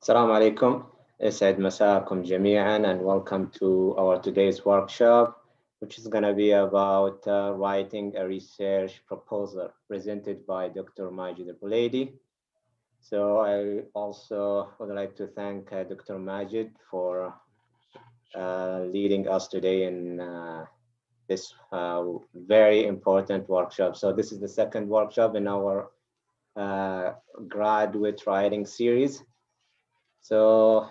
السلام عليكم. يسعد مساكم جميعا and welcome to our today's workshop, which is going to be about writing a research proposal presented by Dr. Majid Al-Buledi. So I also would like to thank Dr. Majid for leading us today in this very important workshop. So this is the second workshop in our graduate writing series. So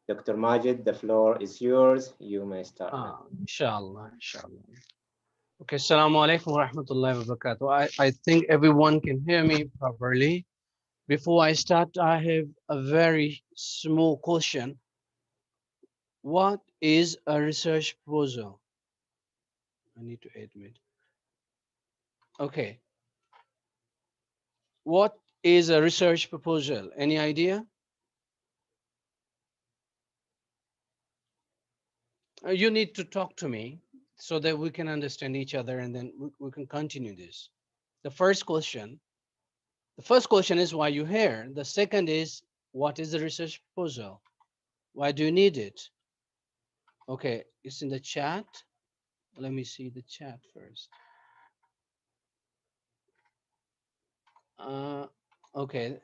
Dr. Majid, the floor is yours. You may start now. Inshallah. Okay, Assalamu alaikum wa rahmatullahi wa barakatuh. I think everyone can hear me properly. Before I start, I have a very small question. What is a research proposal? I need to admit. Okay. What is a research proposal? Any idea? You need to talk to me so that we can understand each other and then we can continue this. The first question is why you here. The second is, what is the research proposal? Why do you need it? Okay, it's in the chat. Let me see the chat first. Okay,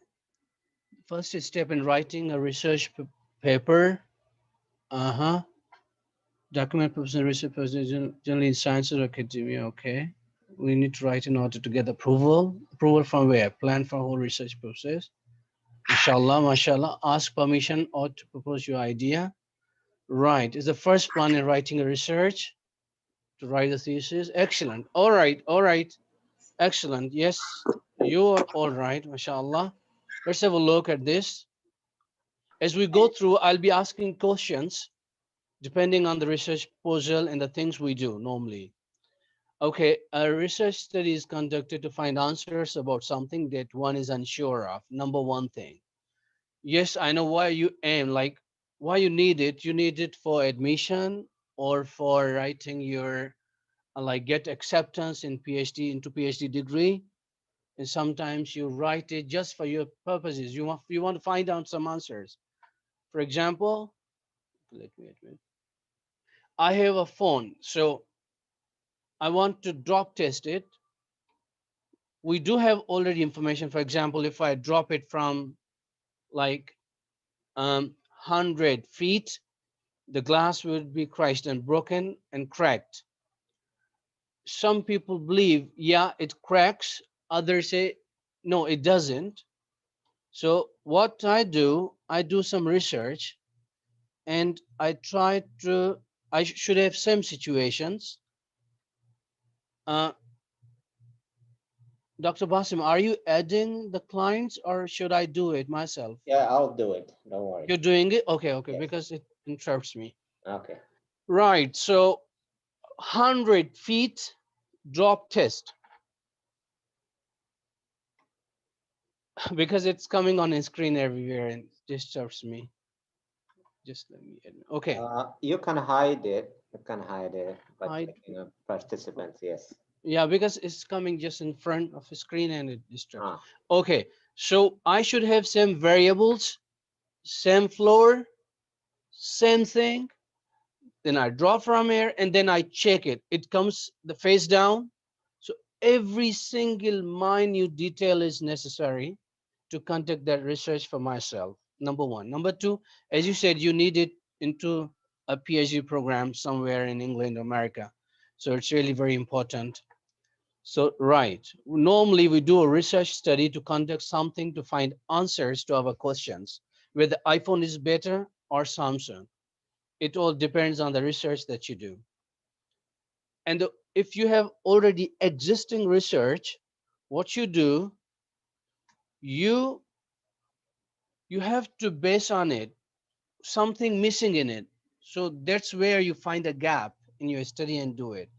first step in writing a research paper. Document purpose and research purpose generally in sciences or academia. Okay, we need to write in order to get approval. Approval from where? Plan for whole research process. Inshallah, mashallah. Ask permission or to propose your idea. Right, is the first plan in writing a research to write a thesis. Excellent. All right. Excellent. Yes, you are all right, mashallah. Let's have a look at this. As we go through, I'll be asking questions depending on the research proposal and the things we do normally. Okay, a research study is conducted to find answers about something that one is unsure of. Number one thing. Yes, I know why you aim, like why you need it. You need it for admission or for writing your, like get acceptance in PhD into PhD degree. And sometimes you write it just for your purposes. You want to find out some answers. For example, let me admit, I have a phone, so I want to drop test it. We do have already information. For example, if I drop it from like 100 feet, the glass would be crushed and broken and cracked. Some people believe, yeah, it cracks. Others say, no, it doesn't. So what I do some research and I should have some situations. Dr. Basim, are you adding the clients or should I do it myself? Yeah, I'll do it. Don't worry. You're doing it? Okay, Yes. because it interrupts me. Okay. Right, so 100 feet drop test. Because it's coming on a screen everywhere and disturbs me. Just let me admit. Okay. You can hide it. You can hide it by Hide. clicking on participants. Yes. Yeah, because it's coming just in front of the screen and it disturbs. Ah. Okay, so I should have same variables, same floor, same thing. Then I draw from here and then I check it. It comes the face down. So every single minute detail is necessary to conduct that research for myself. Number one. Number two, as you said, you need it into a PhD program somewhere in England, America. So it's really very important. So, right. Normally, we do a research study to conduct something to find answers to our questions, whether iPhone is better or Samsung. It all depends on the research that you do. And if you have already existing research, what you do, you have to base on it, something missing in it. So that's where you find a gap in your study and do it.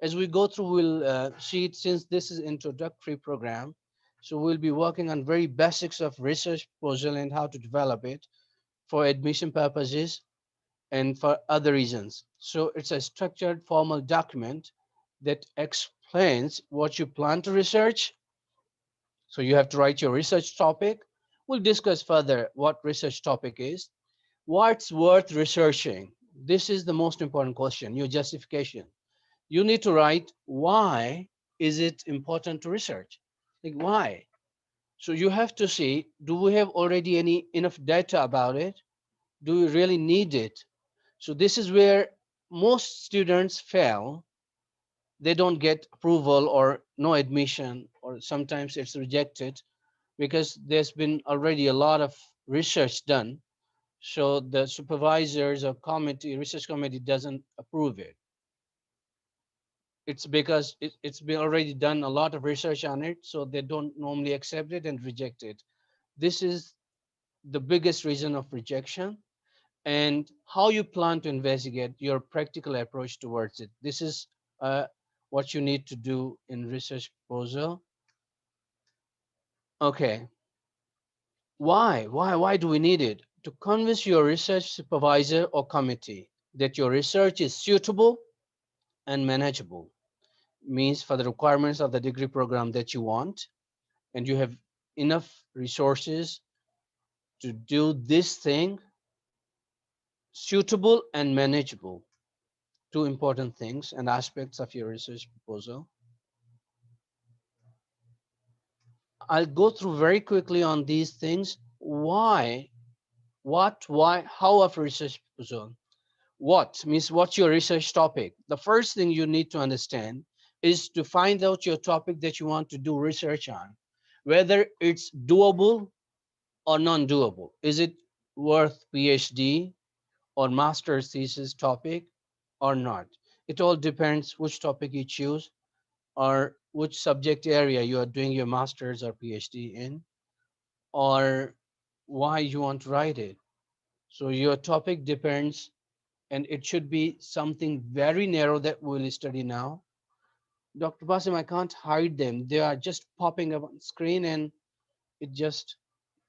As we go through, we'll see it since this is introductory program. So we'll be working on very basics of research proposal and how to develop it for admission purposes and for other reasons. So it's a structured formal document that explains what you plan to research. So you have to write your research topic, We'll discuss further what research topic is, what's worth researching. This is the most important question, your justification. You need to write why is it important to research? Like why? So you have to see, do we have already any enough data about it? Do we really need it? So this is where most students fail. They don't get approval or no admission, or sometimes it's rejected because there's been already a lot of research done. So the supervisors or committee, research committee doesn't approve it. It's because it's been already done a lot of research on it, so they don't normally accept it and reject it. This is the biggest reason of rejection. And how you plan to investigate your practical approach towards it. This is what you need to do in research proposal. Okay, why do we need it? To convince your research supervisor or committee that your research is suitable and manageable, means for the requirements of the degree program that you want, and you have enough resources to do this thing, suitable and manageable. Two important things and aspects of your research proposal. I'll go through very quickly on these things. Why, why, how of research proposal? What means what's your research topic? The first thing you need to understand is to find out your topic that you want to do research on, whether it's doable or non-doable. Is it worth PhD or master's thesis topic or not? It all depends which topic you choose or which subject area you are doing your master's or PhD in, or why you want to write it. So your topic depends, and it should be something very narrow that we'll study now. Dr. Basim, I can't hide them. They are just popping up on screen and it just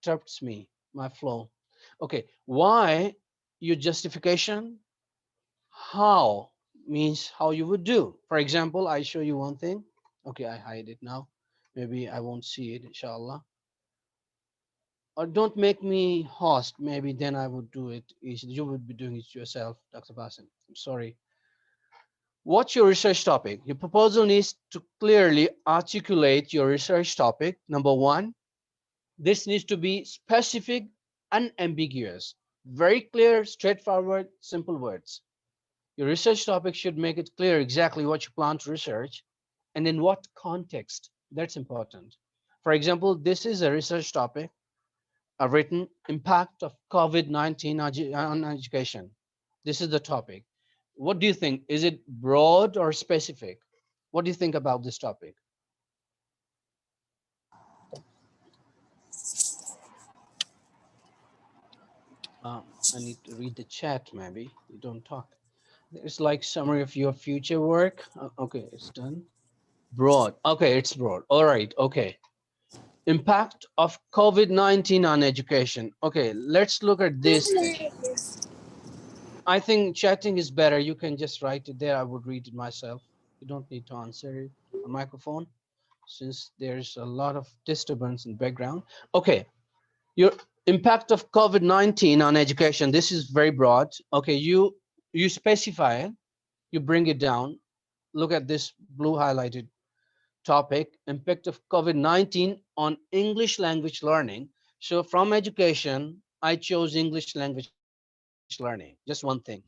interrupts me, my flow. Okay, why your justification? How means how you would do. For example, I show you one thing. Okay, I hide it now. Maybe I won't see it, inshallah. Or don't make me host. Maybe then I would do it easily. You would be doing it yourself, Dr. Basim. I'm sorry. What's your research topic? Your proposal needs to clearly articulate your research topic. Number one, this needs to be specific, unambiguous, very clear, straightforward, simple words. Your research topic should make it clear exactly what you plan to research and in what context. That's important. For example, this is a research topic. I've written impact of COVID-19 on education. This is the topic. What do you think? Is it broad or specific? What do you think about this topic? I need to read the chat, maybe. You don't talk. It's like summary of your future work. Okay, it's done. Broad. Okay, it's broad. All right, okay. Impact of COVID-19 on education. Okay, let's look at this. I think chatting is better. You can just write it there. I would read it myself. You don't need to answer it on microphone since there's a lot of disturbance in background. Okay, your impact of COVID-19 on education. This is very broad. Okay, you specify it, you bring it down. Look at this blue highlighted topic, impact of COVID-19 on English language learning. So from education, I chose English language learning, just one thing.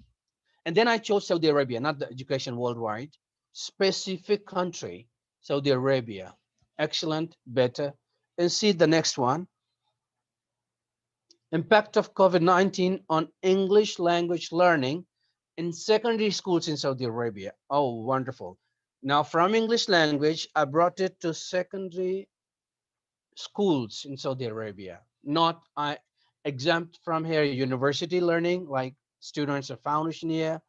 And then I chose Saudi Arabia, not the education worldwide, specific country, Saudi Arabia. Excellent, better. And see the next one, impact of COVID-19 on English language learning in secondary schools in Saudi Arabia. Oh, wonderful. Now from English language, I brought it to secondary schools in Saudi Arabia. Not I exempt from here university learning, like students of foundation year,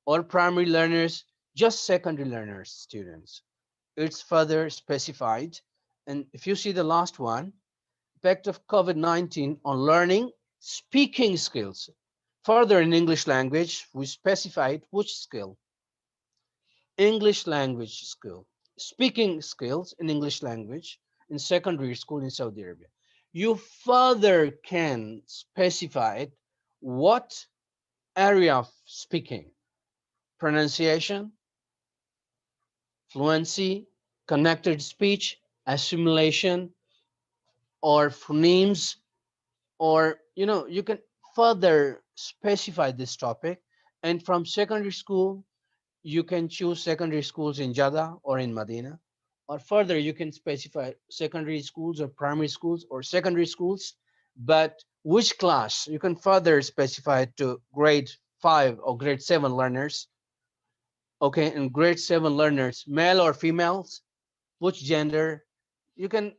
or primary learners, just secondary learners, students. It's further specified. And if you see the last one, impact of COVID-19 on learning speaking skills. Further in English language, we specified which skill. English language skill. Speaking skills in English language in secondary school in Saudi Arabia. You further can specify it, what area of speaking, pronunciation, fluency, connected speech, assimilation, or phonemes, or you can further specify this topic. And from secondary school, you can choose secondary schools in Jeddah or in Medina, or further you can specify secondary schools or primary schools or secondary schools, but which class you can further specify it to grade 5 or grade 7 learners. Okay, and grade 7 learners, male or females, which gender, you can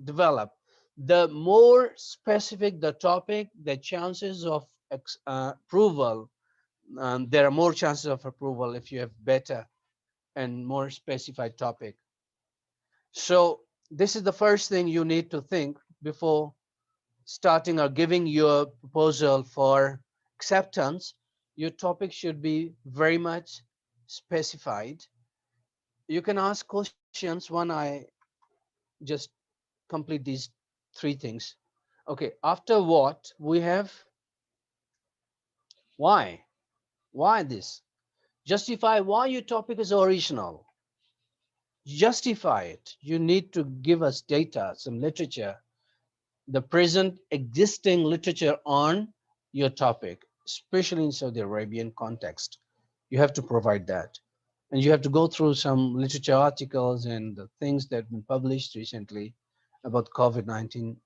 develop. The more specific the topic, the chances of approval, there are more chances of approval if you have better and more specified topic. So this is the first thing you need to think before starting or giving your proposal for acceptance. Your topic should be very much specified. You can ask questions when I just complete these three things. Okay, after what we have, why? Why this? Justify why your topic is original. Justify it. You need to give us data, some literature, the present existing literature on your topic, especially in Saudi Arabian context. You have to provide that. And you have to go through some literature articles and the things that have been published recently about COVID-19.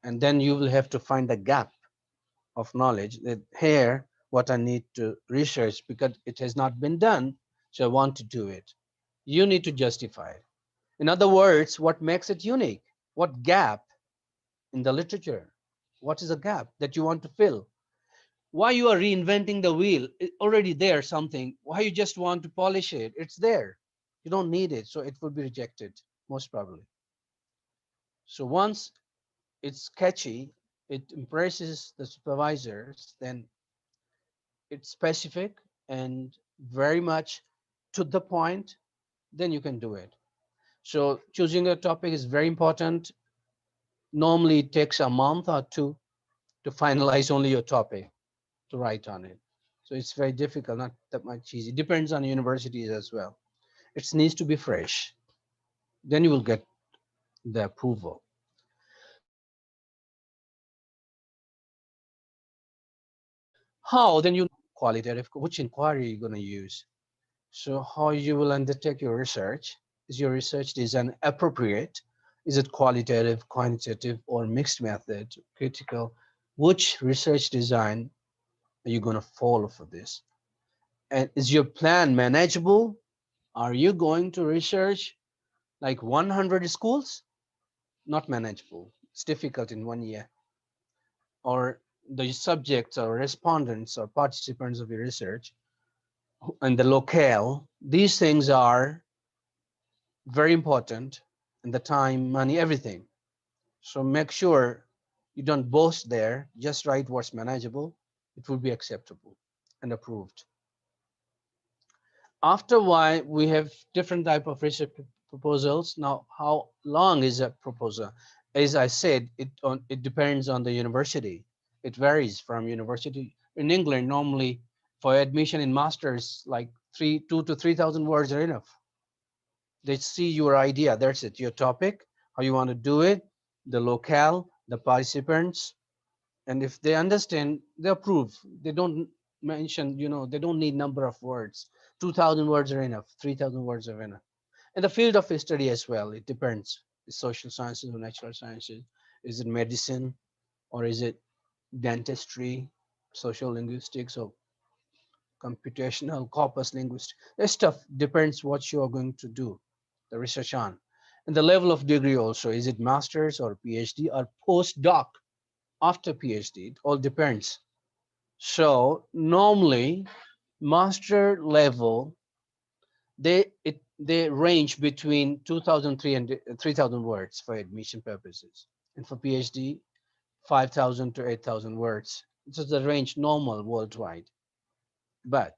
And then you will have to find the gap of knowledge that here, what I need to research because it has not been done, so I want to do it. You need to justify it. In other words, what makes it unique? What gap in the literature? What is a gap that you want to fill? Why you are reinventing the wheel? Already there something. Why you just want to polish it? It's there. You don't need it, so it will be rejected most probably. So once it's catchy, it impresses the supervisors, then it's specific and very much to the point, then you can do it. So choosing a topic is very important. Normally it takes a month or two to finalize only your topic to write on it. So it's very difficult, not that much easy. Depends on universities as well. It needs to be fresh. Then you will get the approval. How? Then you qualitative, which inquiry you're going to use. So how you will undertake your research? Is your research design appropriate? Is it qualitative, quantitative, or mixed method, critical? Which research design are you going to follow for this? And is your plan manageable? Are you going to research like 100 schools? Not manageable. It's difficult in 1 year. Or the subjects or respondents or participants of your research and the locale, these things are very important, and the time, money, everything. So make sure you don't boast there, just write what's manageable. It will be acceptable and approved. After why, we have different type of research proposals. Now, how long is a proposal? As I said, it depends on the university. It varies from university. In England, normally for admission in masters, like 2 to 3,000 words are enough. They see your idea, that's it, your topic, how you want to do it, the locale, the participants, and if they understand, they approve. They don't mention, they don't need number of words. 2,000 words are enough, 3,000 words are enough. And the field of study as well, it depends. Is social sciences or natural sciences? Is it medicine or is it dentistry, social linguistics, or computational corpus linguistics? This stuff depends what you are going to do the research on. And the level of degree also, is it master's or PhD or postdoc after PhD? It all depends. So normally master level, they range between 2,300 and 3,000 words for admission purposes. And for PhD, 5,000 to 8,000 words. This is the range normal worldwide. But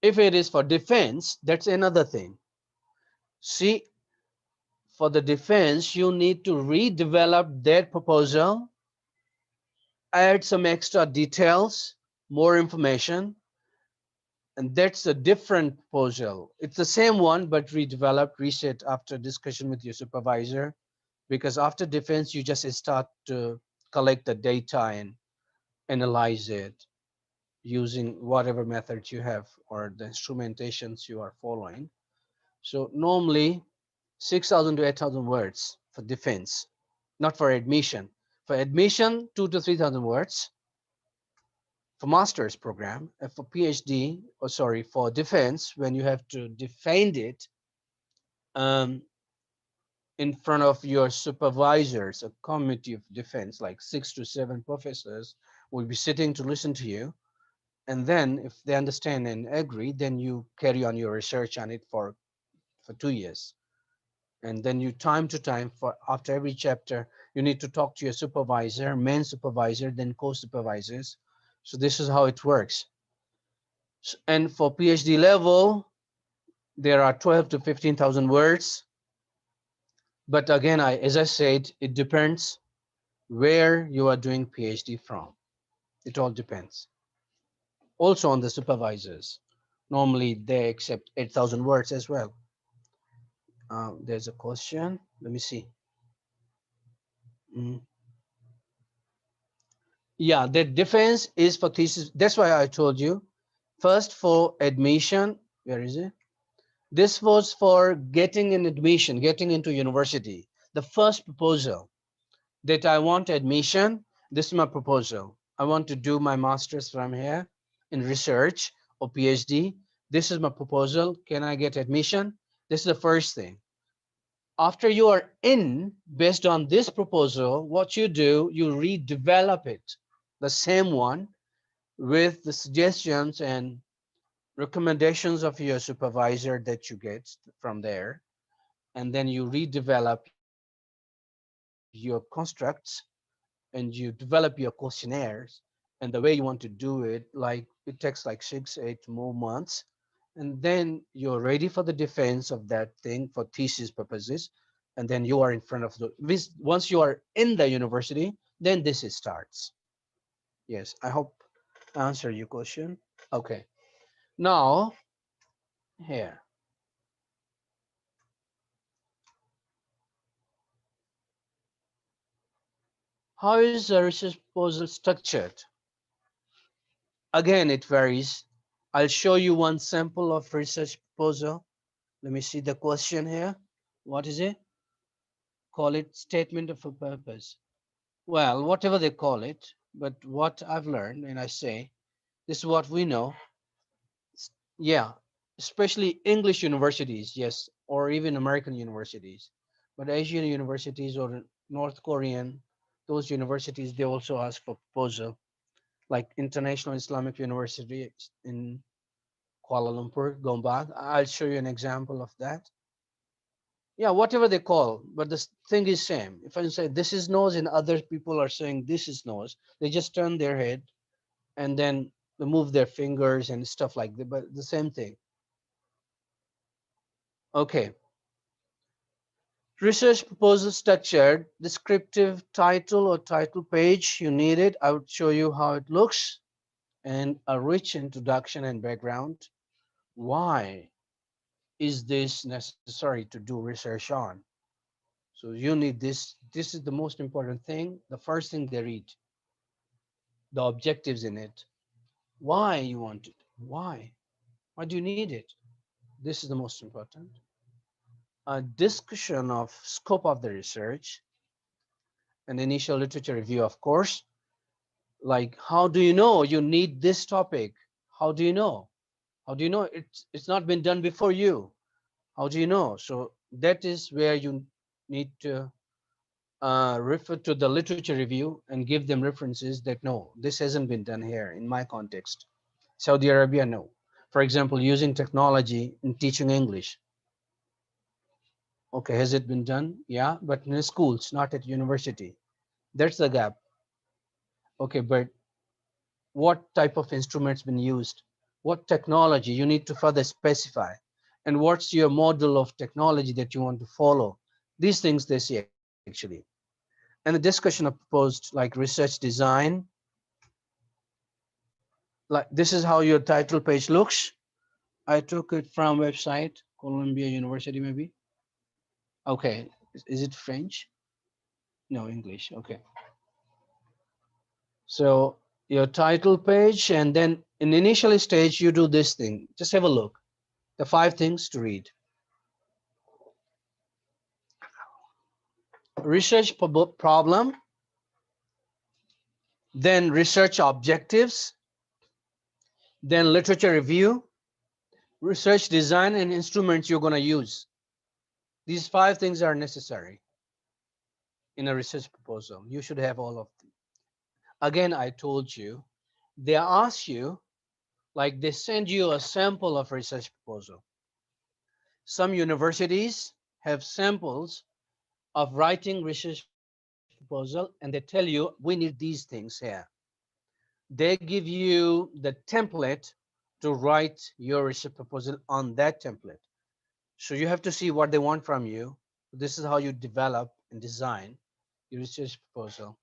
if it is for defense, that's another thing. See, for the defense, you need to redevelop their proposal, add some extra details, more information, and that's a different proposal. It's the same one, but redeveloped, reset after discussion with your supervisor, because after defense, you just start to collect the data and analyze it using whatever methods you have or the instrumentations you are following. So normally 6,000 to 8,000 words for defense, not for admission. For admission, 2 to 3,000 words. For master's program, and for PhD, or sorry, for defense, when you have to defend it um, in front of your supervisors, a committee of defense, like 6 to 7 professors will be sitting to listen to you. And then if they understand and agree, then you carry on your research on it for 2 years. And then you time to time for after every chapter, you need to talk to your supervisor, main supervisor, then co-supervisors. So this is how it works. And for PhD level, there are 12 to 15,000 words. But again, as I said, it depends where you are doing PhD from. It all depends. Also on the supervisors. Normally they accept 8,000 words as well. There's a question. Let me see. Mm. Yeah, the defense is for thesis. That's why I told you. First for admission, where is it? This was for getting an admission, getting into university. The first proposal that I want admission, this is my proposal. I want to do my master's from here in research or PhD. This is my proposal. Can I get admission? This is the first thing. After you are in, based on this proposal, what you do, you redevelop it, the same one, with the suggestions and recommendations of your supervisor that you get from there. And then you redevelop your constructs and you develop your questionnaires and the way you want to do it. Like it takes like 6, 8 more months. And then you're ready for the defense of that thing for thesis purposes. And then you are in front of once you are in the university, then this starts. Yes, I hope I answered your question. Okay. Now, here, how is a research proposal structured? Again, it varies. I'll show you one sample of research proposal. Let me see the question here. What is it? Call it statement of a purpose. Well, whatever they call it, but what I've learned, and I say, this is what we know. Yeah, especially English universities, yes, or even American universities. But Asian universities or North Korean, those universities, they also ask for proposal, like International Islamic University in Kuala Lumpur, Gombak. I'll show you an example of that. Yeah, whatever they call, but the thing is same. If I say this is nose and other people are saying this is nose, they just turn their head and then they move their fingers and stuff like that, but the same thing. Okay, research proposal structured, descriptive title or title page, you need it. I would show you how it looks and a rich introduction and background. Why is this necessary to do research on? So you need this. This is the most important thing. The first thing they read, the objectives in it. Why you want it? Why? Why do you need it? This is the most important. A discussion of scope of the research, an initial literature review, of course. Like, how do you know you need this topic? How do you know? How do you know it's not been done before you? How do you know? So that is where you need to refer to the literature review and give them references that no, this hasn't been done here in my context. Saudi Arabia, no. For example, using technology in teaching English. Okay, has it been done? Yeah, but in schools, not at university. That's the gap. Okay, but what type of instruments been used? What technology you need to further specify? And what's your model of technology that you want to follow? These things they see actually. And the discussion of proposed like research design, like this is how your title page looks. I took it from website, Columbia University maybe. Okay, is it French? No, English. Okay. So your title page, and then in initial stage, you do this thing. Just have a look. The 5 things to read. Research problem, then research objectives, then literature review, research design, and instruments you're going to use. These 5 things are necessary in a research proposal. You should have all of them. Again, I told you, they ask you, like they send you a sample of research proposal. Some universities have samples of writing research proposal, and they tell you, we need these things here. They give you the template to write your research proposal on that template. So you have to see what they want from you. This is how you develop and design your research proposal,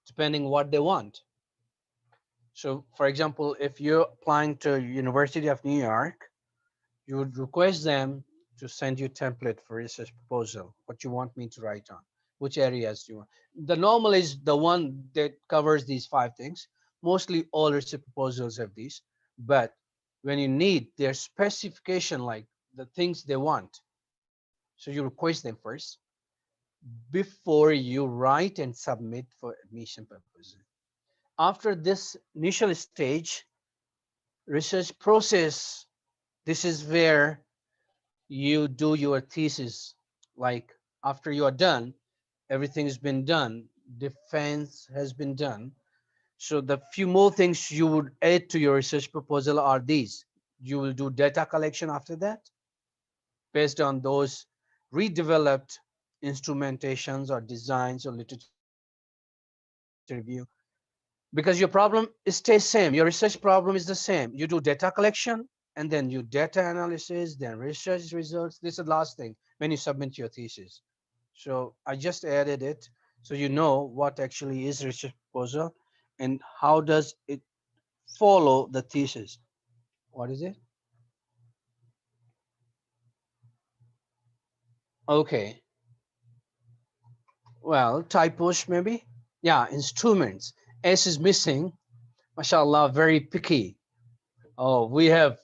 depending what they want. So for example, if you're applying to University of New York, you would request them to send you a template for research proposal, what you want me to write on, which areas you want. The normal is the one that covers these 5 things. Mostly all research proposals have these, but when you need their specification, like the things they want, so you request them first before you write and submit for admission purposes. After this initial stage, research process, this is where you do your thesis. Like after you are done, everything has been done, defense has been done. So the few more things you would add to your research proposal are these. You will do data collection after that based on those redeveloped instrumentations or designs or literature review, because your problem stays same, your research problem is the same. You do data collection, and then you data analysis, then research results. This is the last thing when you submit your thesis. So I just added it so you know what actually is research proposal and how does it follow the thesis. What is it? Okay, well, typos maybe. Yeah, instruments. S is missing. MashaAllah, very picky. Oh, we have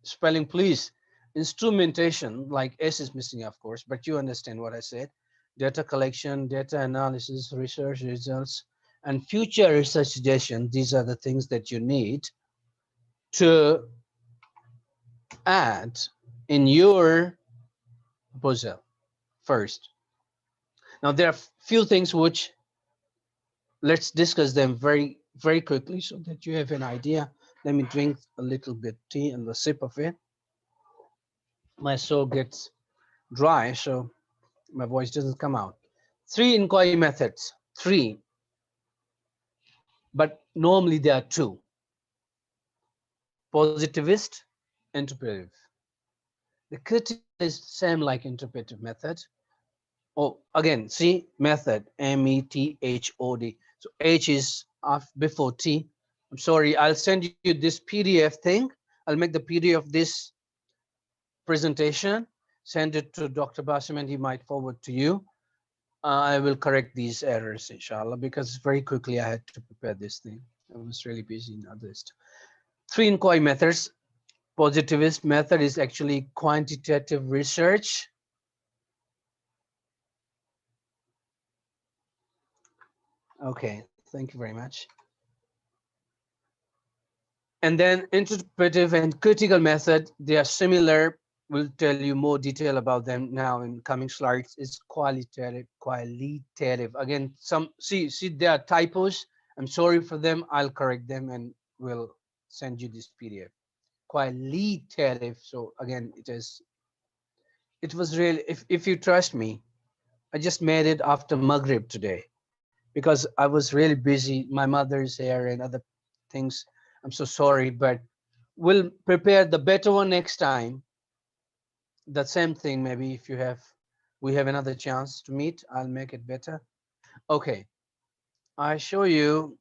spelling, please. Instrumentation, like S is missing, of course, but you understand what I said. Data collection, data analysis, research results, and future research suggestions. These are the things that you need to add in your proposal first. Now, there are few things which let's discuss them very quickly so that you have an idea. Let me drink a little bit tea and the sip of it. My throat gets dry, so my voice doesn't come out. 3 inquiry methods, 3, but normally there are 2: positivist, interpretive. The critical is same like interpretive method. Oh, again, see method, method. So H is before T. I'm sorry, I'll send you this PDF thing. I'll make the PDF of this presentation, send it to Dr. Basim, and he might forward to you. I will correct these errors, inshallah, because very quickly I had to prepare this thing. I was really busy in other stuff. 3 inquiry methods. Positivist method is actually quantitative research. Okay, thank you very much. And then interpretive and critical method, they are similar. We'll tell you more detail about them now in coming slides. It's qualitative. Again, see there are typos. I'm sorry for them. I'll correct them and we'll send you this PDF. Qualitative. So again, it was really, if you trust me, I just made it after Maghrib today because I was really busy. My mother's here and other things. I'm so sorry, but we'll prepare the better one next time. The same thing, maybe if you have We have another chance to meet. I'll make it better. Okay, I show you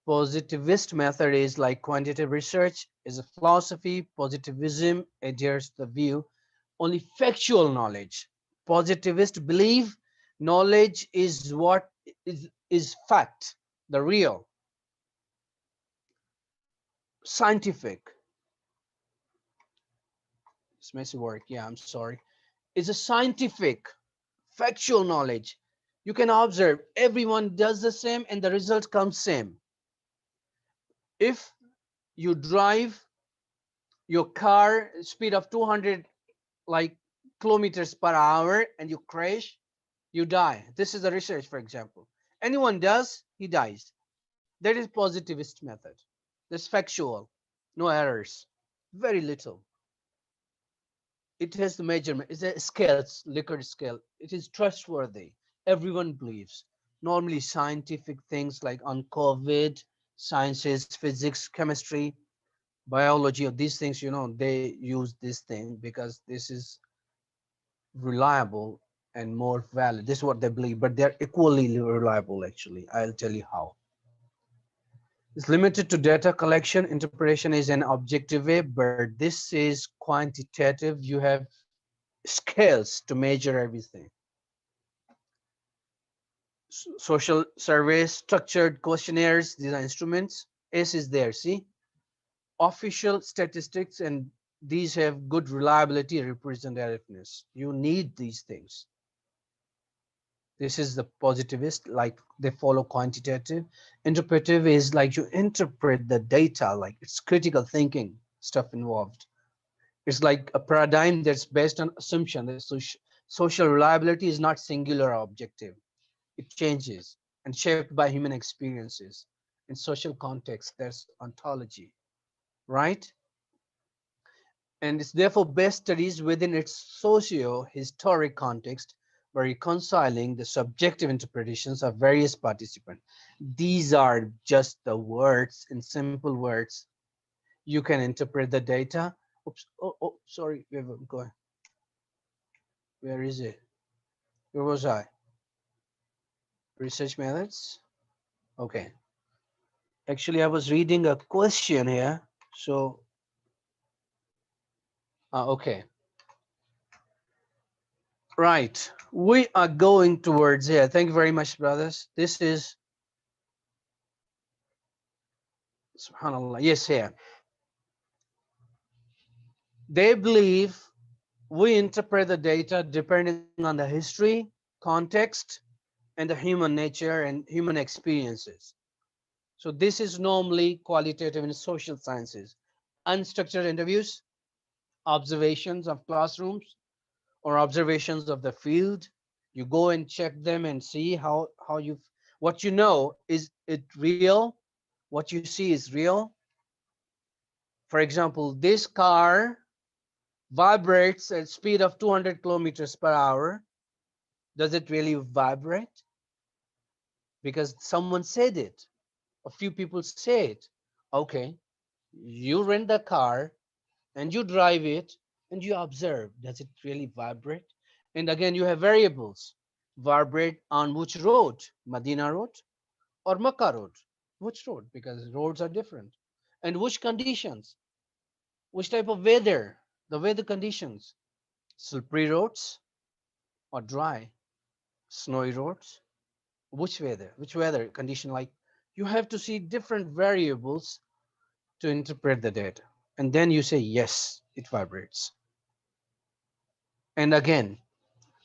positivist method is like quantitative research is a philosophy. Positivism adheres to the view only factual knowledge. Positivists believe knowledge is what is fact, the real, scientific. It's messy work. Yeah, I'm sorry. It's a scientific, factual knowledge. You can observe everyone does the same and the result comes same. If you drive your car speed of 200 like kilometers per hour and you crash, you die. This is the research, for example. Anyone does, he dies. That is positivist method. That's factual, no errors, very little. It has the measurement. It's a scale, Likert scale. It is trustworthy. Everyone believes. Normally, scientific things like on COVID, sciences, physics, chemistry, biology, or these things, they use this thing because this is reliable and more valid. This is what they believe, but they're equally reliable, actually. I'll tell you how. It's limited to data collection. Interpretation is an objective way, but this is quantitative. You have scales to measure everything. Social surveys, structured questionnaires, these are instruments. S is there, see? Official statistics, and these have good reliability, representativeness. You need these things. This is the positivist, like they follow quantitative. Interpretive is like you interpret the data, like it's critical thinking stuff involved. It's like a paradigm that's based on assumption that social reliability is not singular or objective. It changes and shaped by human experiences. In social context, there's ontology, right? And it's therefore best studies within its socio-historic context by reconciling the subjective interpretations of various participants. These are just the words, in simple words. You can interpret the data. Oops, oh, sorry, go ahead. Where is it? Where was I? Research methods? Okay. Actually, I was reading a question here. So, okay. Right. We are going towards here. Thank you very much, brothers. This is, subhanAllah. Yes, here. They believe we interpret the data depending on the history, context, and the human nature and human experiences. So this is normally qualitative in social sciences. Unstructured interviews, observations of classrooms, or observations of the field. You go and check them and see how you what you know is it real, what you see is real. For example, this car vibrates at speed of 200 kilometers per hour. Does it really vibrate? Because someone said it. A few people say it. Okay, you rent the car and you drive it and you observe. Does it really vibrate? And again, you have variables. Vibrate on which road? Medina Road or Makkah Road? Which road? Because roads are different. And which conditions? Which type of weather? The weather conditions. Slippery roads or dry? Snowy roads? Which weather? Which weather condition? Like you have to see different variables to interpret the data. And then you say, yes, it vibrates. And again,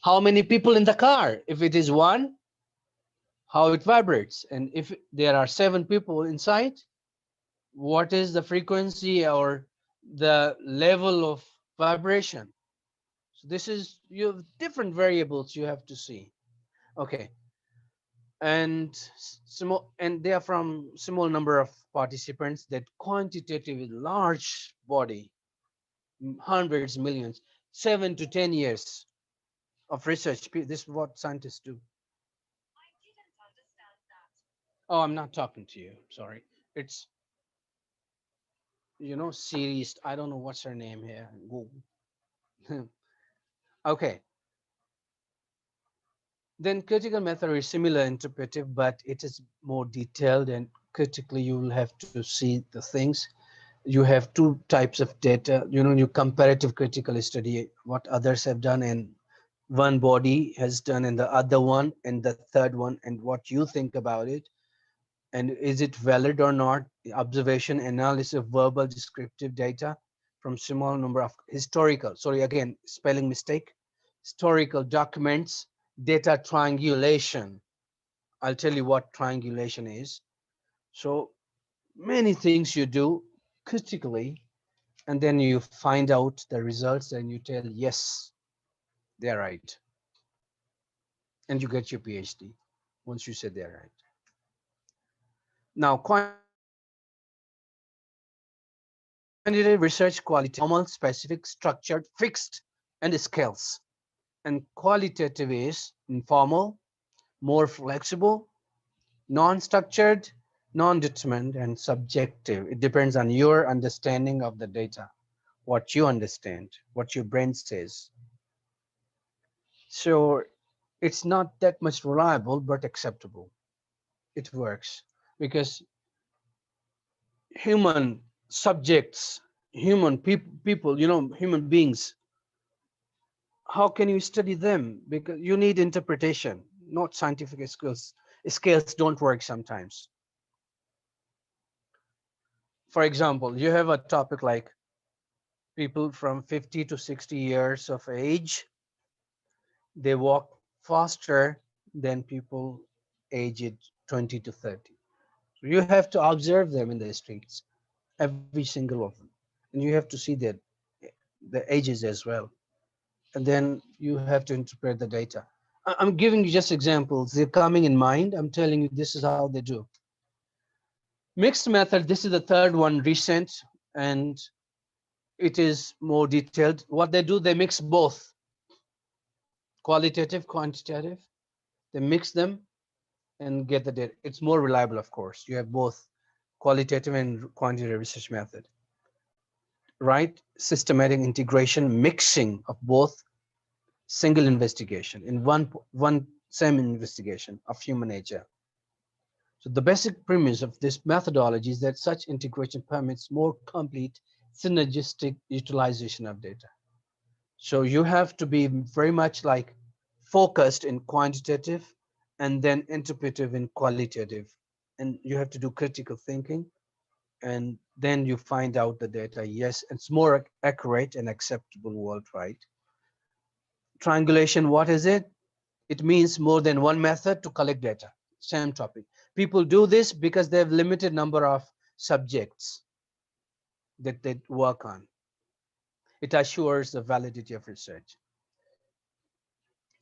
how many people in the car? If it is one, how it vibrates. And if there are 7 people inside, what is the frequency or the level of vibration? So this is, you have different variables you have to see. Okay. And and they are from small number of participants, that quantitative large body, hundreds, millions, 7 to 10 years of research. This is what scientists do. Oh, I'm not talking to you. Sorry. It's, series. I don't know what's her name here. Okay, then critical method is similar interpretive, but it is more detailed, and critically you will have to see the things. You have two types of data. You comparative critical study what others have done and one body has done and the other one and the third one and what you think about it, and is it valid or not. Observation analysis of verbal descriptive data from small number of historical, sorry, again spelling mistake, historical documents. Data triangulation, I'll tell you what triangulation is. So many things you do critically, and then you find out the results and you tell yes, they're right, and you get your PhD once you say they're right. Now, quantitative research quality formal, specific, structured, fixed, and scales. And qualitative is informal, more flexible, non-structured, non-determined, and subjective. It depends on your understanding of the data, what you understand, what your brain says. So it's not that much reliable, but acceptable. It works because human subjects, people, human beings, how can you study them? Because you need interpretation, not scientific skills. Scales don't work sometimes. For example, you have a topic like people from 50 to 60 years of age, they walk faster than people aged 20 to 30. So you have to observe them in the streets, every single of them, and you have to see the ages as well, and then you have to interpret the data. I'm giving you just examples. They're coming in mind. I'm telling you this is how they do. Mixed method. This is the third one, recent, and it is more detailed. What they do, they mix both qualitative, quantitative. They mix them and get the data. It's more reliable, of course. You have both qualitative and quantitative research method, right? Systematic integration, mixing of both, single investigation in one same investigation of human nature. So the basic premise of this methodology is that such integration permits more complete synergistic utilization of data. So you have to be very much like focused in quantitative and then interpretive in qualitative. And you have to do critical thinking, and then you find out the data. Yes, it's more accurate and acceptable worldwide. Triangulation, what is it? It means more than one method to collect data. Same topic. People do this because they have limited number of subjects that they work on. It assures the validity of research.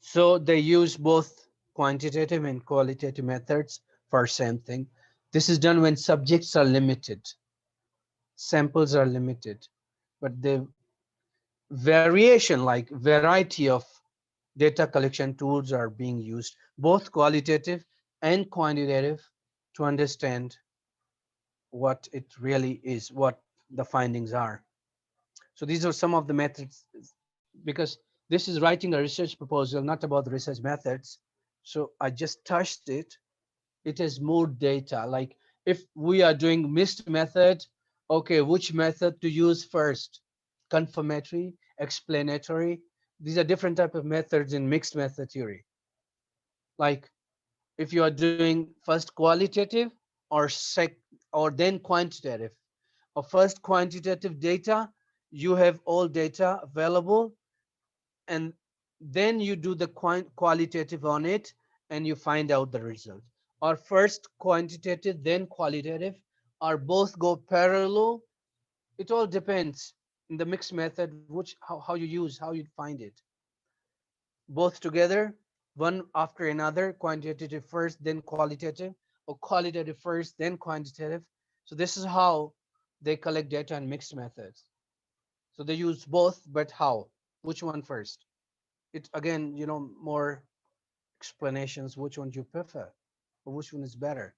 So they use both quantitative and qualitative methods for same thing. This is done when subjects are limited, samples are limited, but the variation, like variety of data collection tools are being used, both qualitative and quantitative, to understand what it really is, what the findings are. So these are some of the methods, because this is writing a research proposal, not about the research methods. So I just touched it. It has more data. Like if we are doing mixed method, okay, which method to use first? Confirmatory, explanatory. These are different type of methods in mixed method theory. Like if you are doing first qualitative or or then quantitative, or first quantitative data, you have all data available, and then you do the qualitative on it and you find out the result. Or first quantitative then qualitative, or both go parallel. It all depends in the mixed method, which how you use, how you find it. Both together, one after another, quantitative first, then qualitative, or qualitative first, then quantitative. So this is how they collect data in mixed methods. So they use both, but how? Which one first? It again, more explanations. Which one do you prefer, or which one is better?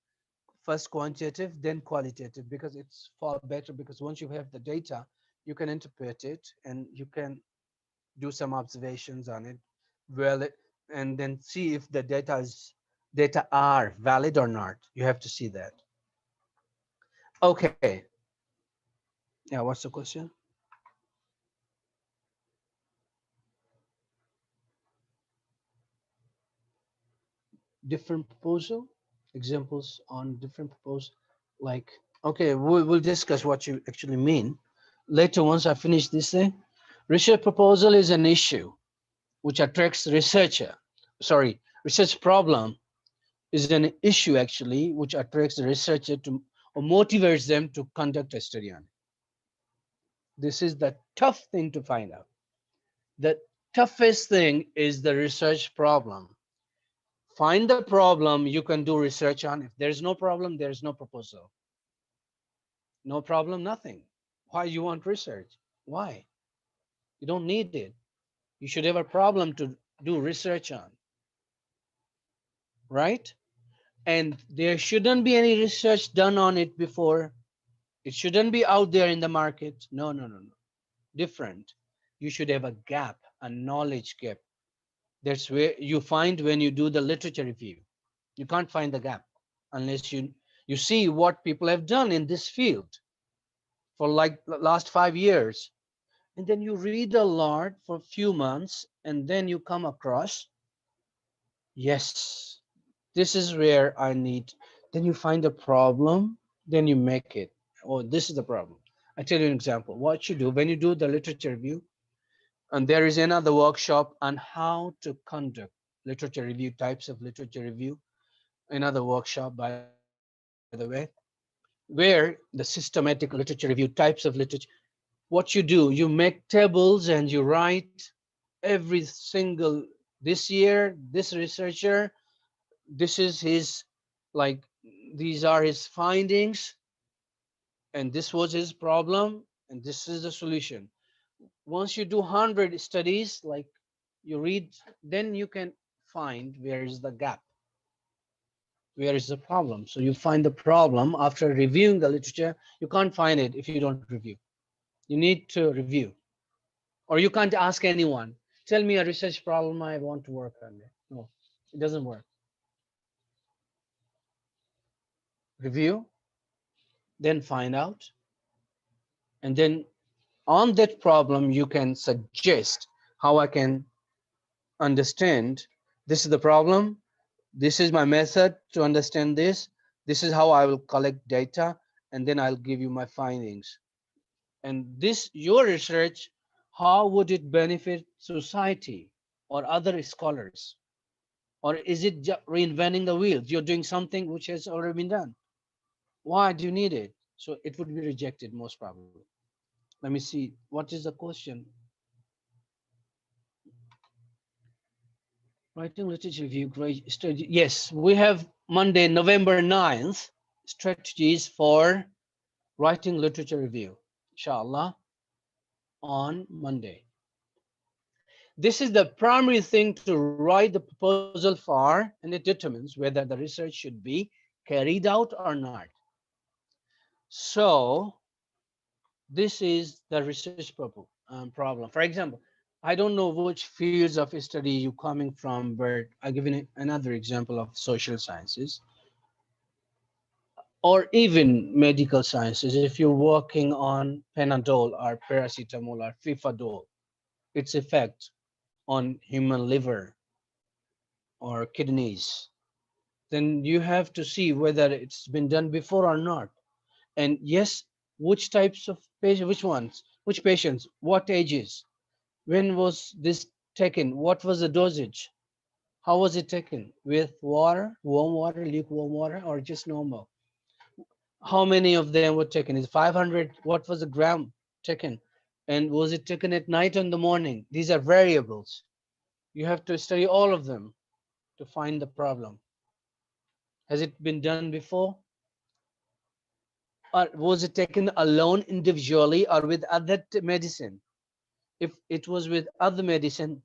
First quantitative, then qualitative, because it's far better. Because once you have the data, you can interpret it and you can do some observations on it, well, and then see if the data are valid or not. You have to see that. Okay. Yeah, what's the question? Different proposal, examples on different proposal, like, okay, we'll discuss what you actually mean later once I finish this thing. Research proposal is an issue which attracts researcher. Sorry, research problem is an issue actually which attracts the researcher to or motivates them to conduct a study on it. This is the tough thing to find out. The toughest thing is the research problem. Find the problem you can do research on. If there's no problem, there's no proposal. No problem, nothing. Why you want research? Why? You don't need it. You should have a problem to do research on, right? And there shouldn't be any research done on it before. It shouldn't be out there in the market. No, no, no, no. Different. You should have a gap, a knowledge gap. That's where you find when you do the literature review. You can't find the gap unless you see what people have done in this field for like the last 5 years, and then you read a lot for a few months, and then you come across, yes, this is where I need. Then you find a problem, then you make it. Oh, this is the problem. I tell you an example. What you do when you do the literature review, and there is another workshop on how to conduct literature review, types of literature review, another workshop, by the way, where the systematic literature review, types of literature, what you do, you make tables and you write every single, this year, this researcher, this is his, like, these are his findings, and this was his problem, and this is the solution. Once you do 100 studies, like, you read, then you can find where is the gap, where is the problem. So you find the problem after reviewing the literature. You can't find it if you don't review. You need to review, or you can't ask anyone, tell me a research problem I want to work on it. No, it doesn't work. Review, then find out, and then on that problem you can suggest how I can understand, this is the problem, this is my method to understand this, this is how I will collect data, and then I'll give you my findings. And this, your research, how would it benefit society or other scholars? Or is it just reinventing the wheels? You're doing something which has already been done. Why do you need it? So it would be rejected most probably. Let me see. What is the question? Writing literature review, great strategy. Yes, we have Monday, November 9th, strategies for writing literature review, inshallah, on Monday. This is the primary thing to write the proposal for, and it determines whether the research should be carried out or not. So this is the research problem. For example, I don't know which fields of study you coming from, but I'll give you another example of social sciences or even medical sciences. If you're working on Panadol or paracetamol or Fifadol, its effect on human liver or kidneys, then you have to see whether it's been done before or not. And yes, which types of patients, which ones, which patients, what ages, when was this taken, what was the dosage, how was it taken, with water, warm water, lukewarm water, or just normal? How many of them were taken? Is 500? What was the gram taken? And was it taken at night or in the morning? These are variables. You have to study all of them to find the problem. Has it been done before? Or was it taken alone individually or with other medicine? If it was with other medicine,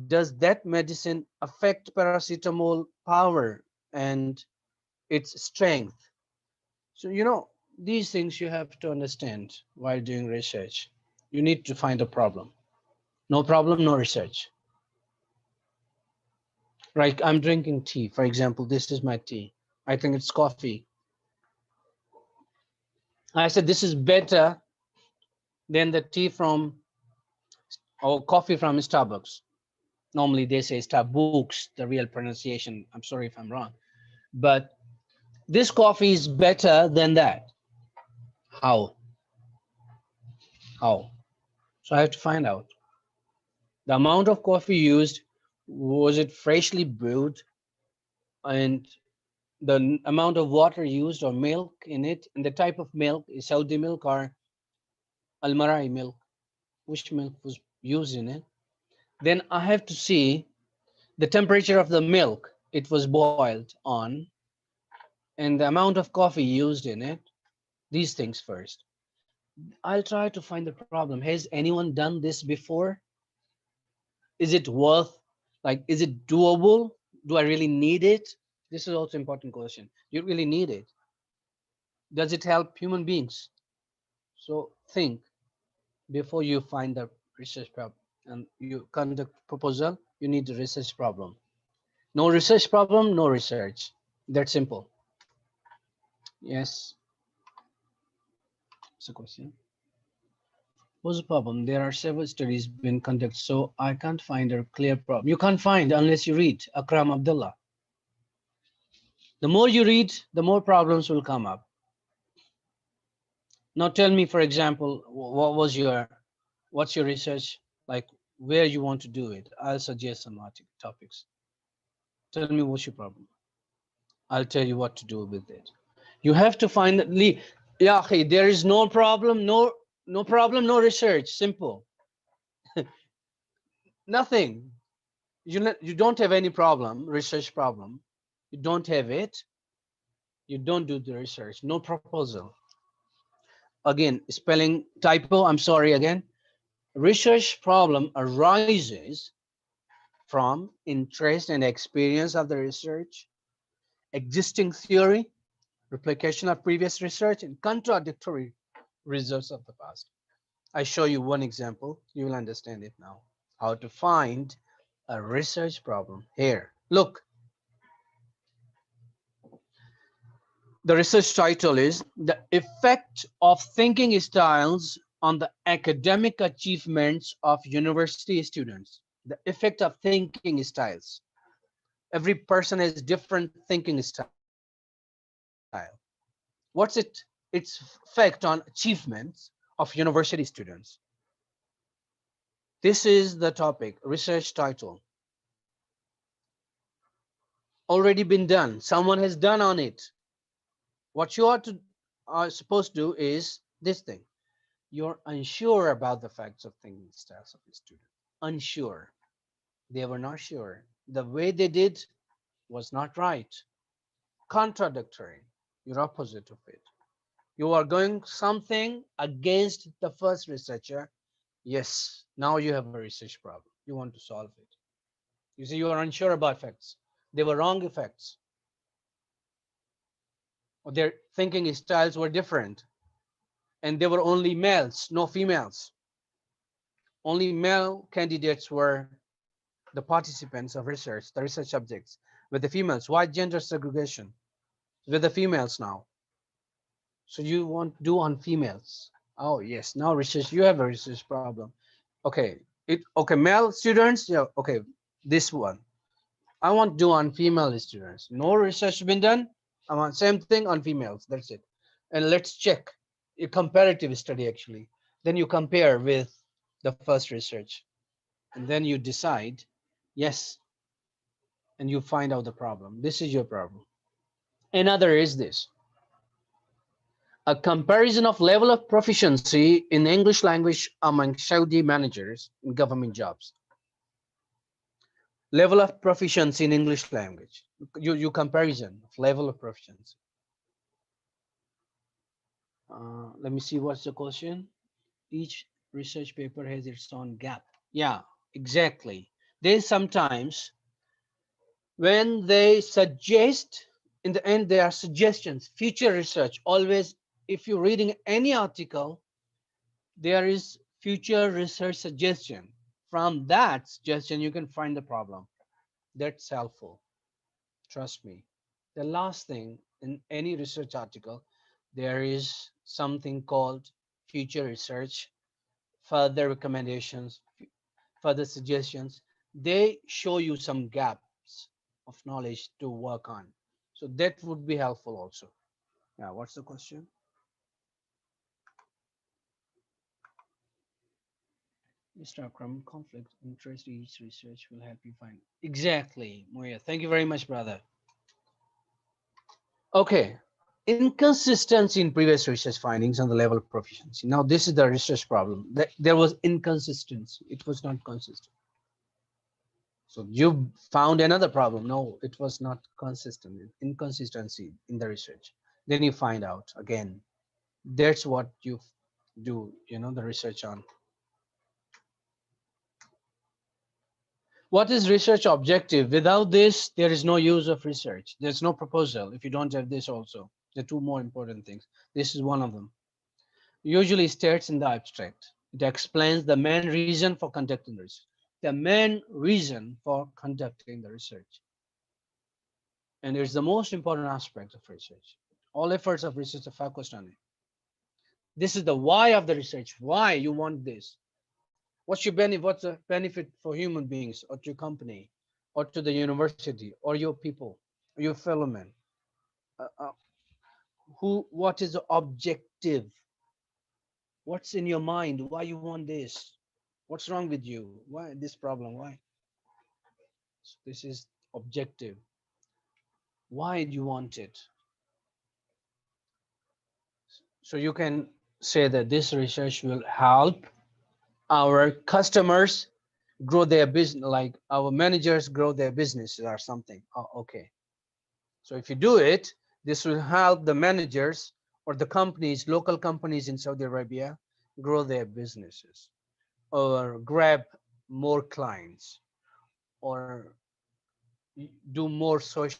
does that medicine affect paracetamol power and its strength? So, these things you have to understand while doing research. You need to find a problem. No problem, no research. Right, I'm drinking tea. For example, this is my tea. I think it's coffee. I said this is better than the tea from or coffee from Starbucks. Normally they say Starbucks, the real pronunciation. I'm sorry if I'm wrong. But this coffee is better than that. How? How? So I have to find out. The amount of coffee used, was it freshly brewed, and the amount of water used or milk in it, and the type of milk is Saudi milk or Almarai milk, which milk was used in it. Then I have to see the temperature of the milk it was boiled on and the amount of coffee used in it. These things first. I'll try to find the problem. Has anyone done this before? Is it worth, like, is it doable? Do I really need it? This is also important question. Do you really need it? Does it help human beings? So think before you find the research problem and you conduct proposal, you need the research problem. No research problem, no research. That simple. Yes. It's a question. What's the problem? There are several studies being conducted, so I can't find a clear problem. You can't find unless you read. Akram Abdullah. The more you read, the more problems will come up. Now tell me, for example, what's your research, like where you want to do it? I'll suggest some topics. Tell me what's your problem. I'll tell you what to do with it. You have to find yeah, there is no problem, no problem, no research. Simple. Nothing. You don't have any problem, research problem. You don't have it. You don't do the research. No proposal. Again, spelling typo. I'm sorry again. Research problem arises from interest and experience of the research, existing theory, replication of previous research, and contradictory results of the past. I show you one example. You will understand it now. How to find a research problem. Here, look. The research title is The Effect of Thinking Styles on the Academic Achievements of University Students. The effect of thinking styles. Every person has different thinking style. What's its effect on achievements of university students? This is the topic, research title. Already been done. Someone has done on it. What you are supposed to do is this thing. You're unsure about the facts of thinking styles of the student. Unsure. They were not sure. The way they did was not right. Contradictory. You're opposite of it. You are going something against the first researcher. Yes, now you have a research problem. You want to solve it. You see, you are unsure about facts. They were wrong effects. Or their thinking styles were different. And there were only males, no females. Only male candidates were the participants of research, the research subjects. With the females, why gender segregation? With the females now. So you want to do on females. Oh yes, now research, you have a research problem. Okay, okay, male students, yeah, okay, this one. I want to do on female students. No research been done. I want same thing on females. That's it. And let's check a comparative study actually. Then you compare with the first research. And then you decide, yes, and you find out the problem. This is your problem. Another is this. A comparison of level of proficiency in English language among Saudi managers in government jobs. Level of proficiency in English language. You comparison of level of proficiency. Let me see what's the question. Each research paper has its own gap. Yeah, exactly. They sometimes, when they suggest, in the end, they are suggestions, future research. Always, if you're reading any article, there is future research suggestion. From that suggestion, you can find the problem. That's helpful. Trust me. The last thing in any research article, there is something called future research, further recommendations, further suggestions. They show you some gaps of knowledge to work on. So that would be helpful also. Yeah, what's the question? Mr. Akram, conflict interest research will help you find. Exactly, Moya. Thank you very much, brother. Okay. Inconsistency in previous research findings on the level of proficiency. Now, this is the research problem. There was inconsistency. It was not consistent. So you found another problem. No, it was not consistent. Inconsistency in the research. Then you find out again. That's what you do, the research on. What is research objective? Without this, there is no use of research. There's no proposal if you don't have this also. The two more important things. This is one of them. Usually states in the abstract. It explains the main reason for conducting the research. The main reason for conducting the research. And it's the most important aspect of research. All efforts of research are focused on it. This is the why of the research. Why you want this? What's your benefit? What's the benefit for human beings, or to your company, or to the university, or your people, or your fellow men? Uh, uh, What is the objective? What's in your mind? Why you want this? What's wrong with you? Why this problem? Why? So this is objective. Why do you want it? So you can say that this research will help our customers grow their business, like our managers grow their businesses or something. Oh, okay. So if you do it, this will help the managers or the companies, local companies in Saudi Arabia, grow their businesses or grab more clients or do more social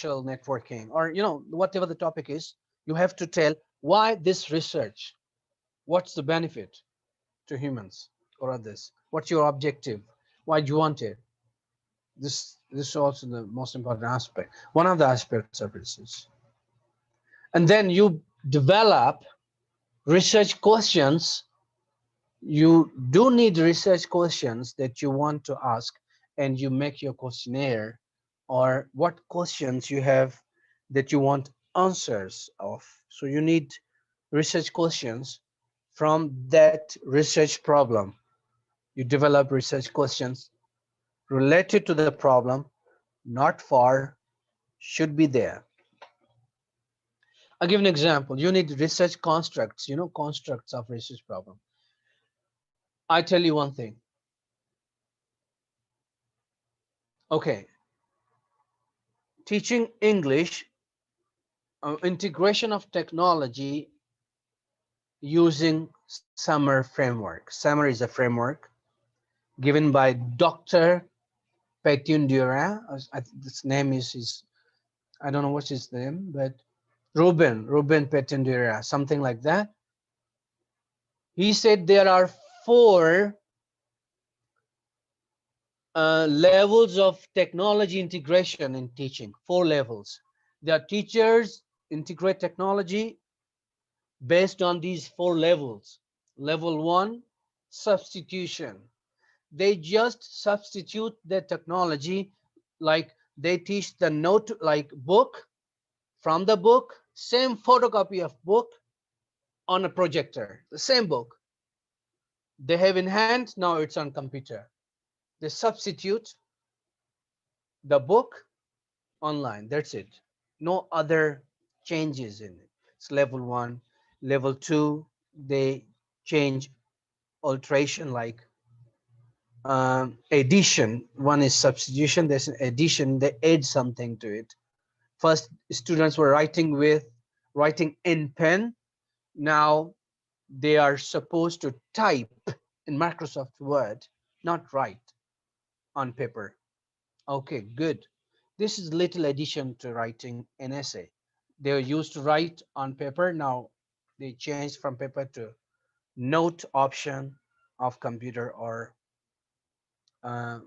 networking, or whatever the topic is. You have to tell why this research, what's the benefit to humans or others, what's your objective, why do you want it. This is also the most important aspect, one of the aspects of research. And then you develop research questions. You do need research questions that you want to ask, and you make your questionnaire, or what questions you have that you want answers of. So you need research questions from that research problem. You develop research questions related to the problem, not far, should be there. I'll give an example. You need research constructs, constructs of research problem. I tell you one thing. Okay, teaching English, integration of technology using Summer framework. Summer is a framework given by Dr. Petundura. This name is his, I don't know what's his name, but Ruben Petundura, something like that. He said there are four levels of technology integration in teaching. Four levels. There are teachers integrate technology based on these four levels. Level one, substitution. They just substitute the technology, like they teach the note, like book, from the book, same photocopy of book on a projector, the same book they have in hand, now it's on computer. They substitute the book online, that's it. No other changes in it. It's level one. Level two, they change alteration, like addition. One is substitution, there's an addition, they add something to it. First, students were writing in pen. Now they are supposed to type in Microsoft Word, not write on paper. Okay, good. This is little addition to writing an essay. They were used to write on paper. Now they changed from paper to note option of computer or uh,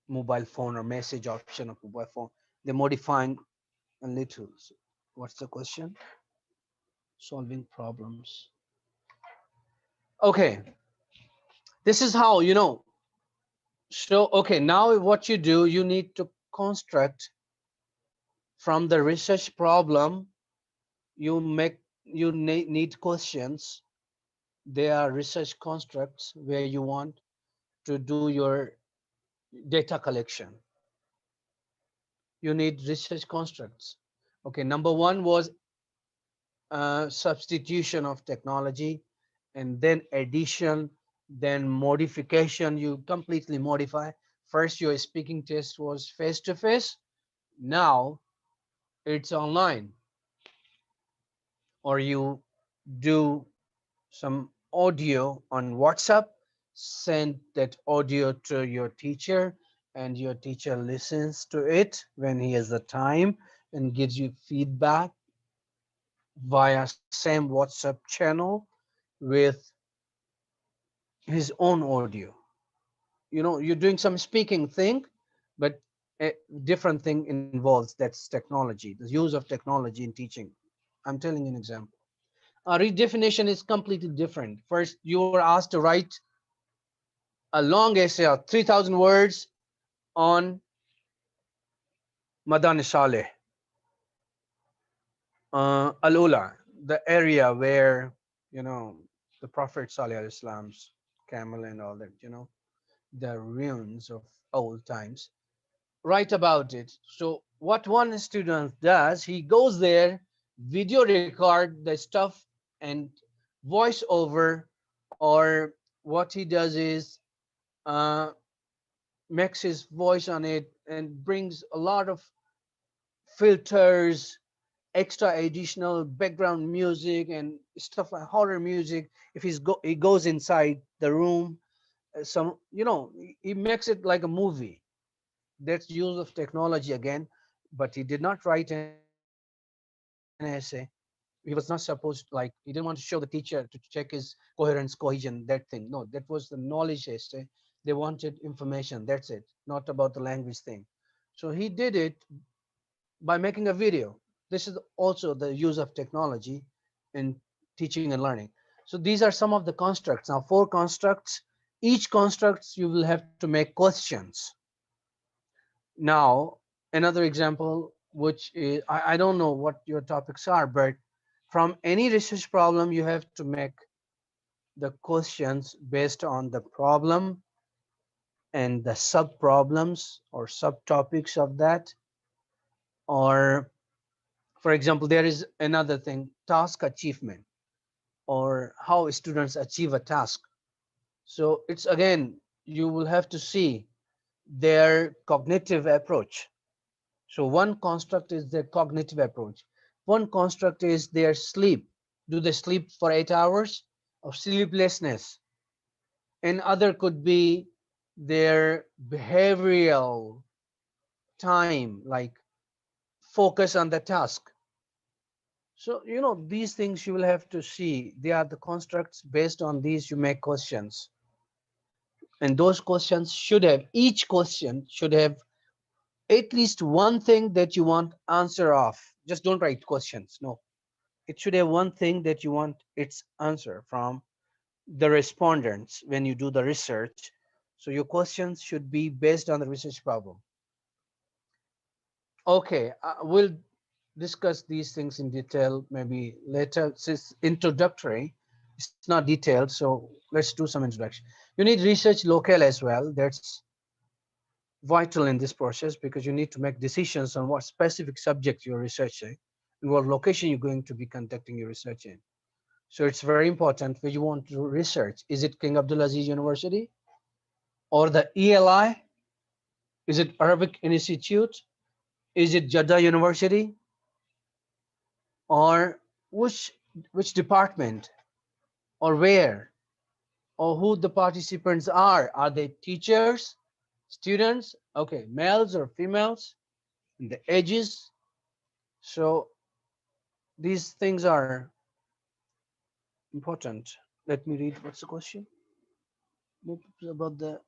mobile phone or message option of mobile phone. They're modifying a little. So what's the question? Solving problems. Okay, this is how you know. So okay, now what you do, you need to construct from the research problem. You make you need questions. They are research constructs where you want to do your data collection. You need research constructs. Okay, number one was substitution of technology, and then addition, then modification. You completely modify. First, your speaking test was face to face. Now it's online, or you do some audio on WhatsApp, send that audio to your teacher, and your teacher listens to it when he has the time and gives you feedback via same WhatsApp channel with his own audio. You know, you're doing some speaking thing, but a different thing involves that's technology, the use of technology in teaching. I'm telling you an example. Redefinition is completely different. First, you were asked to write a long essay of 3,000 words on Madan Saleh, Al-Ula, the area where, you know, the Prophet Saleh Islam's camel and all that, you know, the ruins of old times. Write about it. So what one student does, he goes there, video record the stuff and voice over, or what he does is uh, makes his voice on it and brings a lot of filters, extra additional background music and stuff like horror music. If he goes inside the room, some he makes it like a movie. That's use of technology again, but he did not write an essay. He was not supposed, like, he didn't want to show the teacher to check his coherence, cohesion, that thing. No, that was the knowledge essay. They wanted information, that's it, not about the language thing. So he did it by making a video. This is also the use of technology in teaching and learning. So these are some of the constructs. Now, four constructs. Each constructs you will have to make questions. Now, another example, which is, I don't know what your topics are, but from any research problem, you have to make the questions based on the problem and the sub problems or subtopics of that. Or, for example, there is another thing, task achievement, or how students achieve a task. So it's again, you will have to see their cognitive approach. So one construct is their cognitive approach. One construct is their sleep. Do they sleep for 8 hours of sleeplessness? And other could be their behavioral time, like focus on the task. So, these things you will have to see. They are the constructs. Based on these, you make questions. And those questions should have, each question should have at least one thing that you want answer of. Just don't write questions. No, it should have one thing that you want its answer from the respondents when you do the research. So your questions should be based on the research problem. Okay, we'll discuss these things in detail maybe later. It's introductory. It's not detailed, so let's do some introduction. You need research local as well. That's vital in this process because you need to make decisions on what specific subject you're researching and what location you're going to be conducting your research in. So it's very important where you want to research. Is it King Abdulaziz University or the ELI? Is it Arabic Institute? Is it Jeddah University? Or which department or where or who the participants are? Are they teachers, students? Okay, males or females? And the ages. So these things are important. Let me read what's the question. about the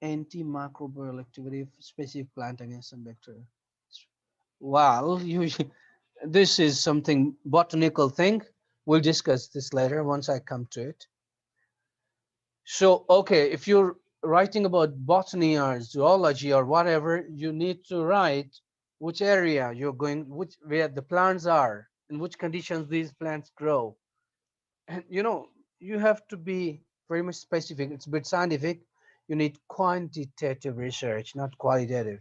antimicrobial activity of specific plant against some bacteria. Well, you, this is something botanical thing. We'll discuss this later once I come to it. So, okay, if you're writing about botany or zoology or whatever, you need to write which area you're going, which where the plants are, in which conditions these plants grow. And you have to be very much specific. It's a bit scientific. You need quantitative research, not qualitative.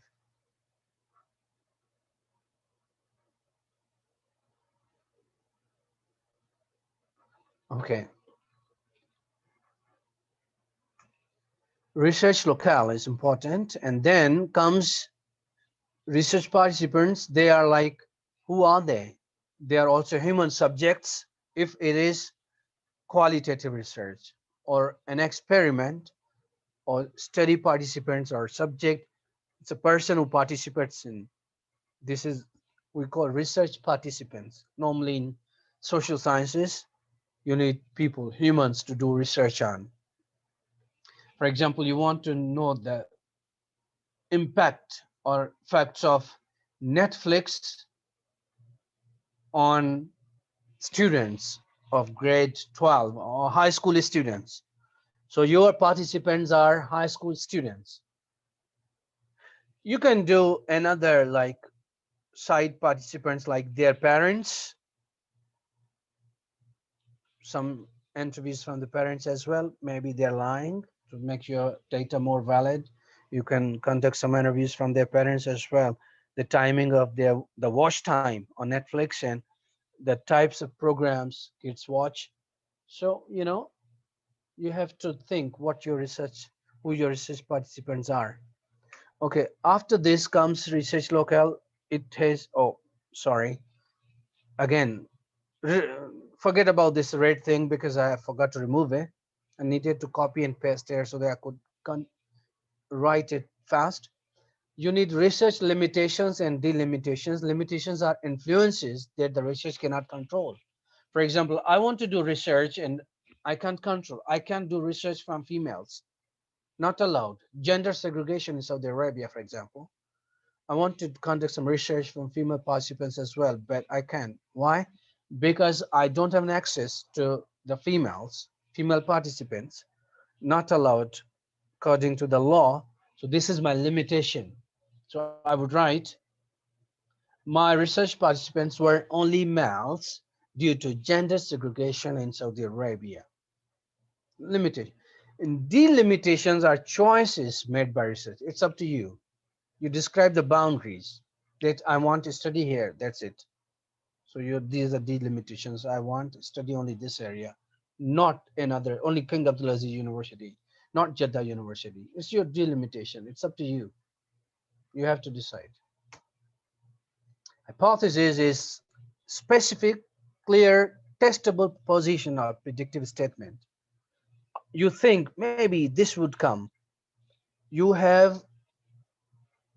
Okay. Research locale is important. And then comes research participants. They are like, who are they? They are also human subjects if it is qualitative research or an experiment or study participants or subject. It's a person who participates in. This is we call research participants. Normally in social sciences, you need people, humans, to do research on. For example, you want to know the impact or effects of Netflix on students of grade 12 or high school students. So your participants are high school students. You can do another like side participants like their parents, some interviews from the parents as well. Maybe they're lying to make your data more valid. You can conduct some interviews from their parents as well. The timing of the watch time on Netflix and the types of programs kids watch. So you have to think what your research, who your research participants are. Okay, after this comes research locale. It has, oh, sorry, again, forget about this red thing because I forgot to remove it. I needed to copy and paste there so that I could write it fast. You need research limitations and delimitations. Limitations are influences that the research cannot control. For example, I want to do research and I can't control. I can't do research from females. Not allowed. Gender segregation in Saudi Arabia, for example. I want to conduct some research from female participants as well, but I can't. Why? Because I don't have an access to the female participants, not allowed according to the law. So this is my limitation. So I would write, my research participants were only males due to gender segregation in Saudi Arabia. Limited. And delimitations are choices made by research. It's up to you. You describe the boundaries that I want to study here. That's it. So these are delimitations. I want to study only this area, not another, only King Abdulaziz University, not Jeddah University. It's your delimitation. It's up to you. You have to decide. Hypothesis is specific, clear, testable position or predictive statement. You think maybe this would come. You have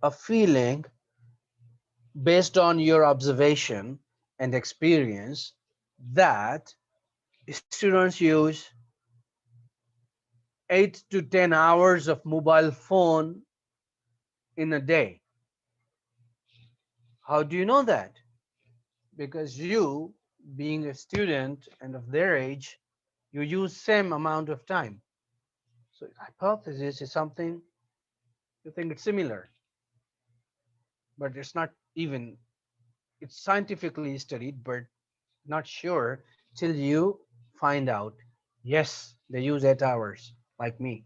a feeling based on your observation and experience that students use 8 to 10 hours of mobile phone in a day. How do you know that? Because you, being a student and of their age, you use same amount of time. So hypothesis is something you think it's similar, but it's not even, it's scientifically studied, but not sure till you find out, yes, they use 8 hours like me.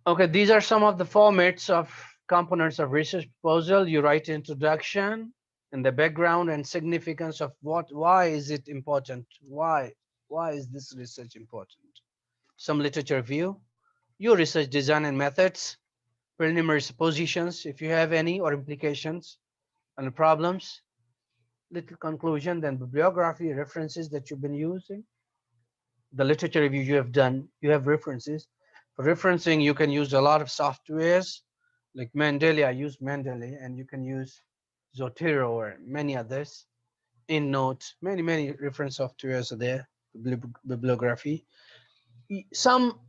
Okay, these are some of the formats of components of research proposal. You write introduction and the background and significance of why is it important? Why is this research important? Some literature review, your research design and methods, preliminary suppositions, if you have any, or implications and problems, little conclusion, then bibliography, references that you've been using, the literature review you have done, you have references. For referencing, you can use a lot of softwares like Mendeley. I use Mendeley, and you can use Zotero or many others. InNote, many reference softwares are there. Bibliography. Some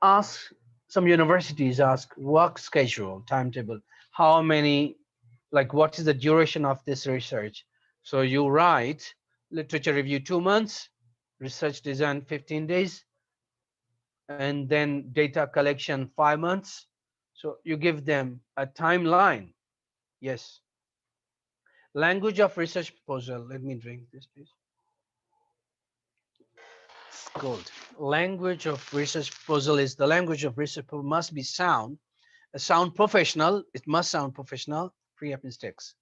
ask, some universities ask work schedule, timetable, how many, like what is the duration of this research. So you write literature review 2 months, research design 15 days, and then data collection 5 months. So you give them a timeline. Yes. Language of research proposal. Let me drink this, please. It's cold. Language of research proposal is the language of research proposal must be sound, sound professional. It must sound professional, free of mistakes.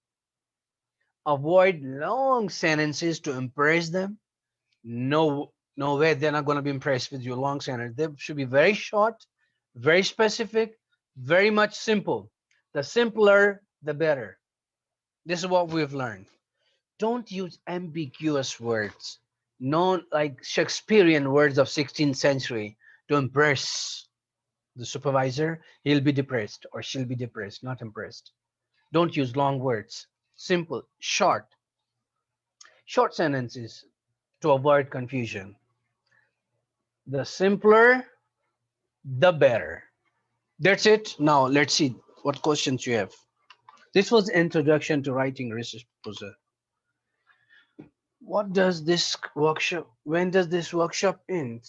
Avoid long sentences to impress them. No, no way they're not going to be impressed with your long sentence. They should be very short, very specific, very much simple. The simpler, the better. This is what we've learned. Don't use ambiguous words, no like Shakespearean words of 16th century to impress the supervisor. He'll be depressed or she'll be depressed, not impressed. Don't use long words. Simple, short sentences to avoid confusion. The simpler, the better. That's it. Now let's see what questions you have. This was introduction to writing research proposal. What does this workshop, when does this workshop end?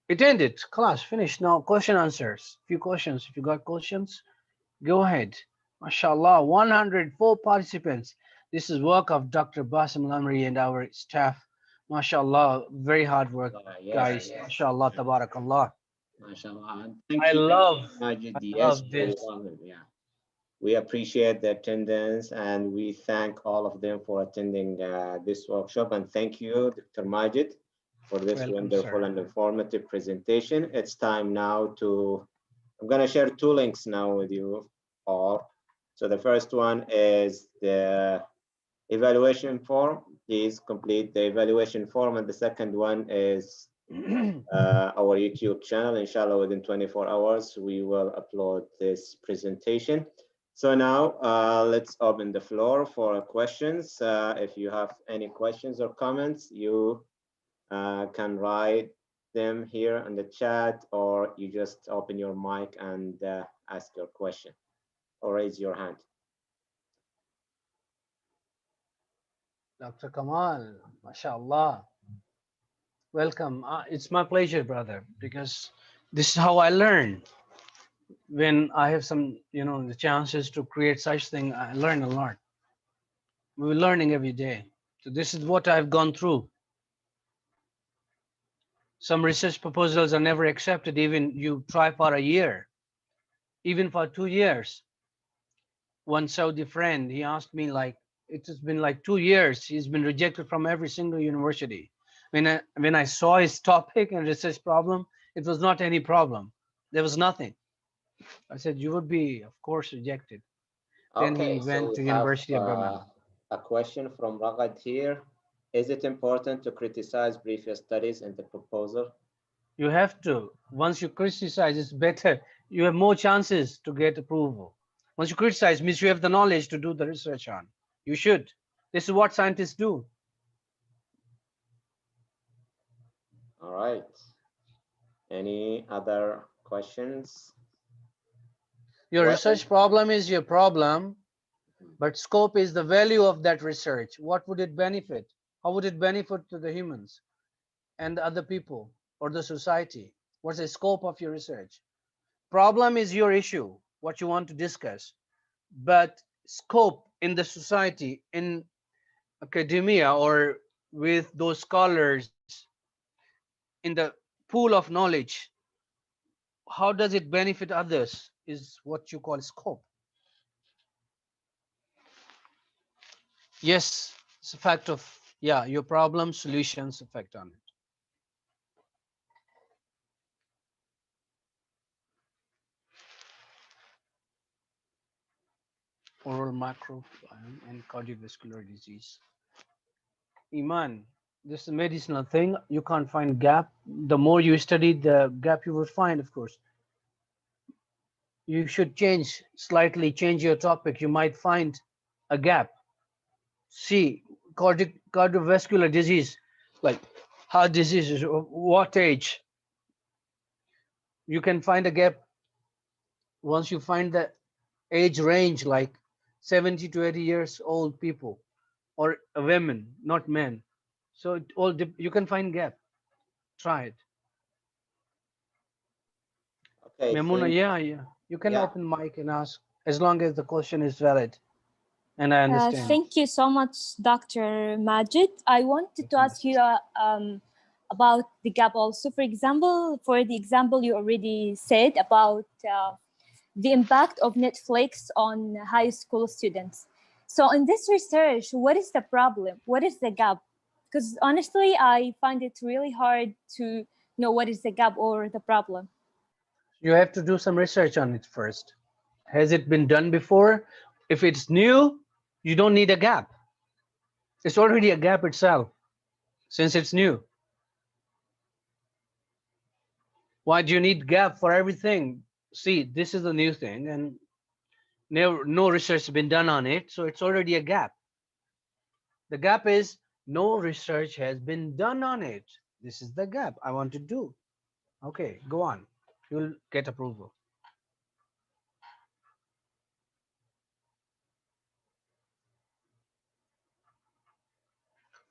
It ended. Class finished. Now question answers. Few questions. If you got questions, go ahead. MashaAllah, 104 participants. This is work of Dr. Basim Lamri and our staff. MashaAllah, very hard work, Yes, guys. MashaAllah, tabarakallah. mashallah. And I thank you, love, Majid. I Yes, love you're this. welcome. Yeah. We appreciate the attendance and we thank all of them for attending this workshop. And thank you, Dr. Majid, for this Welcome, wonderful sir. and informative presentation. It's time now to, I'm going to share two links now with you all. So the first one is the evaluation form. Please complete the evaluation form. And the second one is our YouTube channel. Inshallah, within 24 hours, we will upload this presentation. So now let's open the floor for questions. If you have any questions or comments, you can write them here in the chat, or you just open your mic and ask your question or raise your hand. Dr. Kamal, MashaAllah. Welcome. It's my pleasure, brother, because this is how I learn. When I have some, the chances to create such thing, I learn a lot. We're learning every day. So this is what I've gone through. Some research proposals are never accepted, even you try for a year, even for 2 years. One Saudi friend, he asked me like, it has been like 2 years. He's been rejected from every single university. When I saw his topic and research problem, it was not any problem. There was nothing. I said, you would be, of course, rejected. Then he Okay, so went we to have University of Birmingham. a question from Ragad here. Is it important to criticize previous studies in the proposal? You have to. Once you criticize, it's better. You have more chances to get approval. Once you criticize, means you have the knowledge to do the research on. You should. This is what scientists do. All right. Any other questions? Your What is, research problem is your problem, but scope is the value of that research. What would it benefit? How would it benefit to the humans and the other people or the society? What's the scope of your research? Problem is your issue, what you want to discuss, but scope in the society, in academia, or with those scholars in the pool of knowledge, how does it benefit others is what you call scope. Yes, it's a fact of, yeah, your problem solutions effect on it. Oral microbiome and cardiovascular disease. Iman, this is a medicinal thing. You can't find gap. The more you study, the gap you will find, of course. You should slightly change your topic. You might find a gap. See, cardiovascular disease, like Heart diseases, what age? You can find a gap once you find the age range, like 70 to 80 years old people or women, not men. So it all you can find gap. Try it. Okay, Memuna, thank yeah, yeah. You can yeah. open mic and ask as long as the question is valid and I understand. Thank you so much, Dr. Majid. I wanted to ask you about the gap also. For example, for the example you already said about the impact of Netflix on high school students. So in this research, what is the problem? What is the gap? Because honestly, I find it really hard to know what is the gap or the problem. You have to do some research on it first. Has it been done before? If it's new, you don't need a gap. It's already a gap itself since it's new. Why do you need gap for everything? See, this is a new thing and no research has been done on it, so it's already a gap. The gap is no research has been done on it. This is the gap I want to do. Okay, go on. You'll get approval.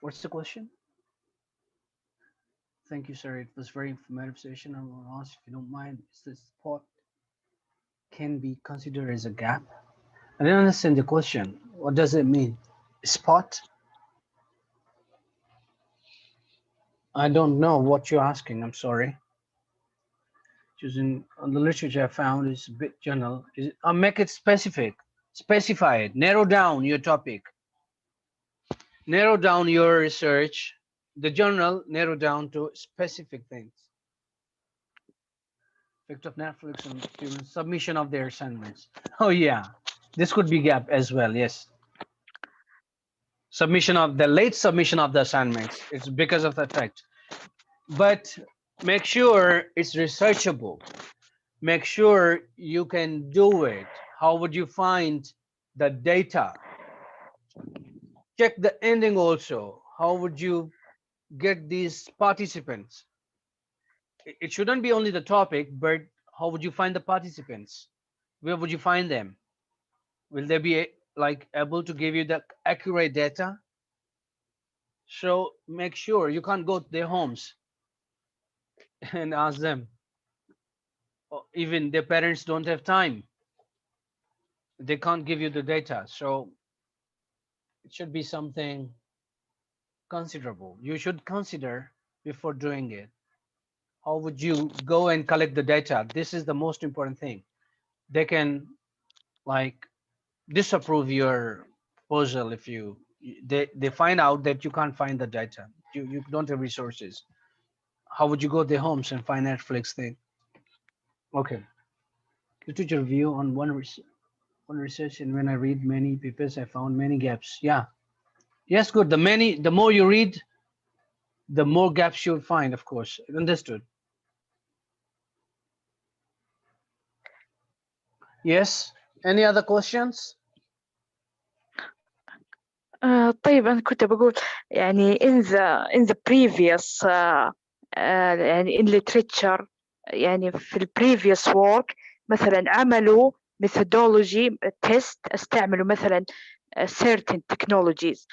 What's the question? Thank you, sir. It was very informative session. I will ask if you don't mind, is this spot can be considered as a gap? I didn't understand the question. What does it mean? Spot? I don't know what you're asking. I'm sorry. Choosing on the literature I found is a bit general. I'll make it specific. Specify it. Narrow down your topic. Narrow down your research. The journal narrow down to specific things. Effect of Netflix on students, submission of their assignments. Oh yeah, this could be gap as well. Yes, submission of the late submission of the assignments. It's because of the effect. But make sure it's researchable. Make sure you can do it. How would you find the data? Check the ending also. How would you get these participants? It shouldn't be only the topic, but how would you find the participants? Where would you find them? Will they be like able to give you the accurate data? So make sure you can't go to their homes and ask them. Or even their parents don't have time. They can't give you the data. So it should be something considerable. You should consider before doing it. How would you go and collect the data? This is the most important thing. They can like disapprove your proposal if they find out that you can't find the data. You don't have resources. How would you go to their homes and find Netflix thing? Okay. Literature review on one research, and when I read many papers, I found many gaps. Yeah. Yes, good. The more you read, the more gaps you'll find, of course. Understood. Yes. Any other questions? طيب أنا كنت بقول يعني in the previous يعني in literature يعني في ال previous work مثلا عملوا methodology test استعملوا مثلا certain technologies.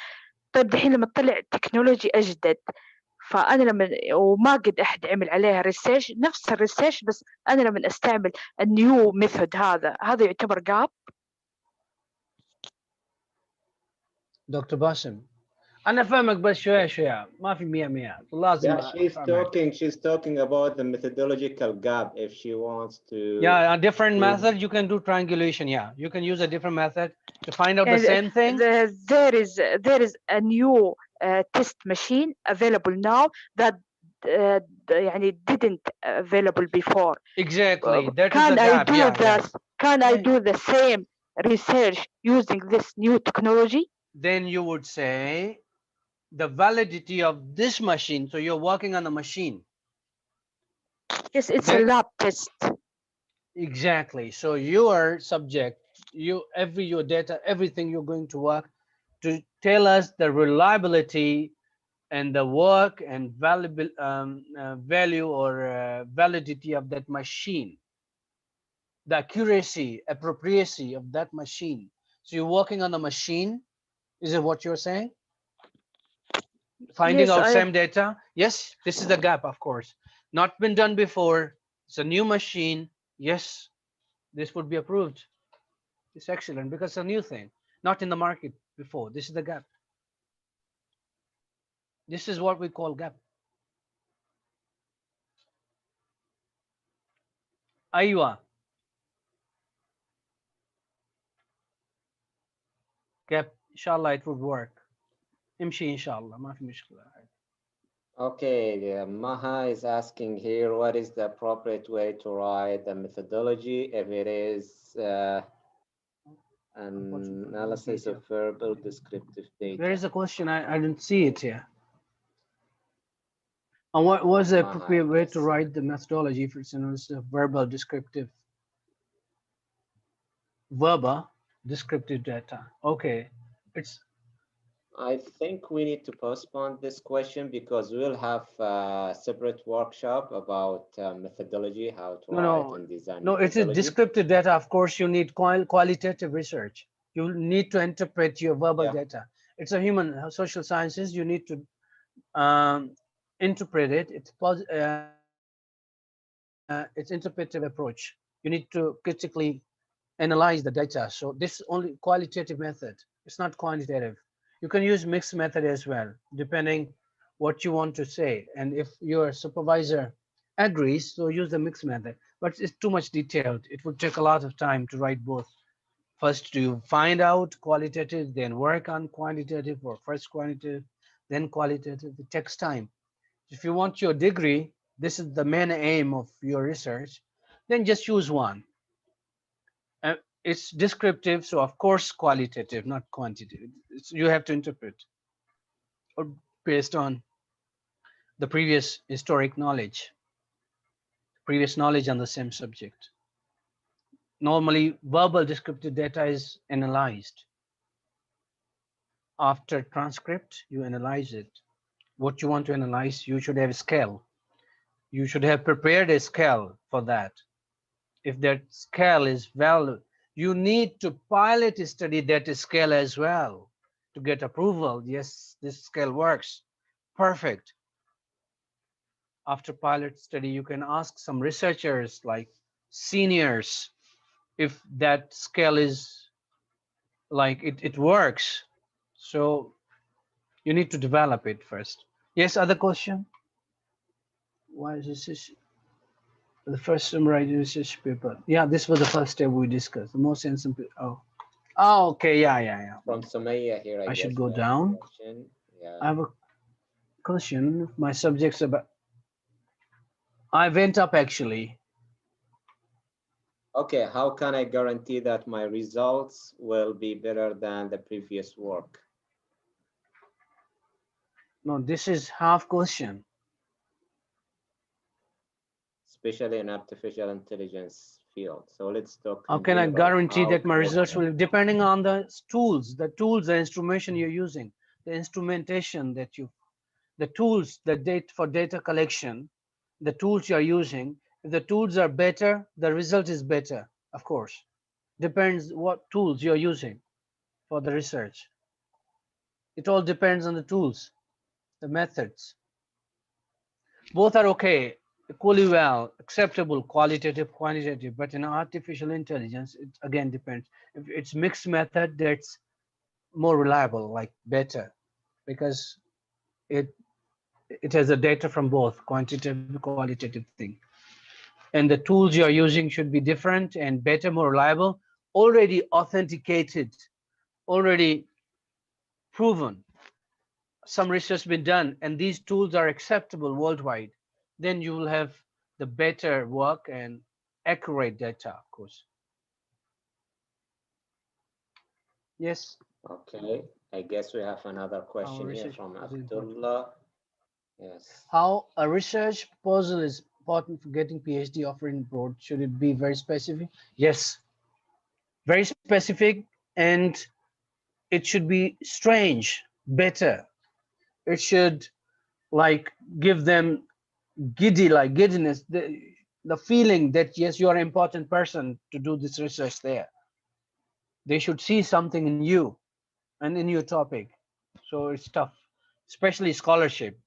طيب دحين لما طلع تكنولوجي أجدد فأنا لما وما قد أحد عمل عليها ريسيرش نفس الريسيرش بس أنا لما أستعمل النيو ميثود هذا يعتبر gap. دكتور باسم انا فاهمك بس شويه شويه ما في 100 لازم Yeah, افهمك. she's talking about the methodological gap if she wants to. Yeah, a different method you can do triangulation. Yeah, you can use a different method to find out the same thing. There is a new test machine available now that يعني didn't available before. Exactly. That is Can the I gap. do Yeah, this? yeah. Can I do the same research using this new technology? Then you would say the validity of this machine. So you're working on a machine. Yes, it's a Then, lab test. exactly. So you are subject. Your data, everything you're going to work to tell us the reliability and the work and valuable value or validity of that machine, the accuracy, appropriacy of that machine. So you're working on the machine, is it what you're saying? Finding Yes, out same data. Yes, this is the gap, of course. Not been done before. It's a new machine. Yes, this would be approved. It's excellent because it's a new thing, not in the market before. This is the gap. This is what we call gap. أيوة. gap. inshallah it would work. امشي inshallah ما في مشكلة. Okay, Maha is asking here, what is the appropriate way to write the methodology if it is an analysis of verbal descriptive data? Where is the question? I didn't see it here. And what was the appropriate way to write the methodology if it's a verbal descriptive? Verbal descriptive data. Okay, it's. I think we need to postpone this question because we'll have a separate workshop about methodology, how to write and design. No, it is descriptive data. Of course, you need qualitative research. You need to interpret your verbal data. It's a human social sciences. You need to interpret it. It's interpretive approach. You need to critically analyze the data. So this is only qualitative method. It's not quantitative. You can use mixed method as well, depending what you want to say. And if your supervisor agrees, so use the mixed method. But it's too much detailed. It would take a lot of time to write both. First to find out qualitative, then work on quantitative, or first quantitative, then qualitative. It takes time. If you want your degree, this is the main aim of your research, then just choose one. It's descriptive, so of course qualitative, not quantitative. You have to interpret or based on the previous historic knowledge, previous knowledge on the same subject. Normally, verbal descriptive data is analyzed. After transcript, you analyze it. What you want to analyze, you should have a scale. You should have prepared a scale for that. If that scale is valid, you need to pilot study that scale as well to get approval. Yes, this scale works. Perfect. After pilot study, you can ask some researchers like seniors if that scale is like it works. So you need to develop it first. Yes, other question? Why is this? The first summarized research paper. Yeah, this was the first step we discussed. The most sensible. Oh, okay. Yeah. From Sumaya here, I should go down. Yeah. I have a question. My subject's about. I went up actually. Okay, how can I guarantee that my results will be better than the previous work? No, this is half question. Especially in artificial intelligence field. So let's talk. How can I guarantee that my results will, depending on the tools, the instrumentation you're using, the instrumentation that the tools, the data for data collection, the tools you're using. If the tools are better, the result is better, of course. Depends what tools you're using for the research. It all depends on the tools, the methods. Both are okay, equally well, acceptable, qualitative, quantitative, but in artificial intelligence, it again depends. If it's mixed method, that's more reliable, like better, because it has the data from both quantitative, qualitative thing. And the tools you're using should be different and better, more reliable, already authenticated, already proven. Some research has been done, and these tools are acceptable worldwide. Then you will have the better work and accurate data, of course. Yes. Okay, I guess we have another question here from Abdullah. Yes. How a research proposal is important for getting PhD offering abroad? Should it be very specific? Yes, very specific, and it should be strange, better. It should like give them giddiness, the feeling that yes, you are an important person to do this research there. They should see something in you and in your topic. So it's tough, especially scholarship.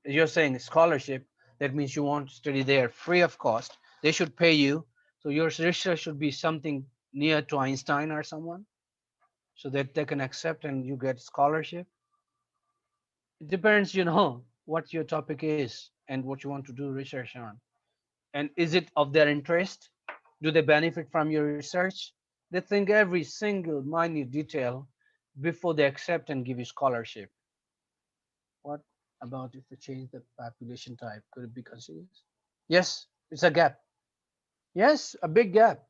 As you're saying scholarship, that means you want to study there free of cost. They should pay you. So your research should be something near to Einstein or someone so that they can accept and you get scholarship. It depends, what your topic is and what you want to do research on. And is it of their interest? Do they benefit from your research? They think every single minute detail before they accept and give you scholarship. What about if we change the population type? Could it be considered? Yes, it's a gap. Yes, a big gap.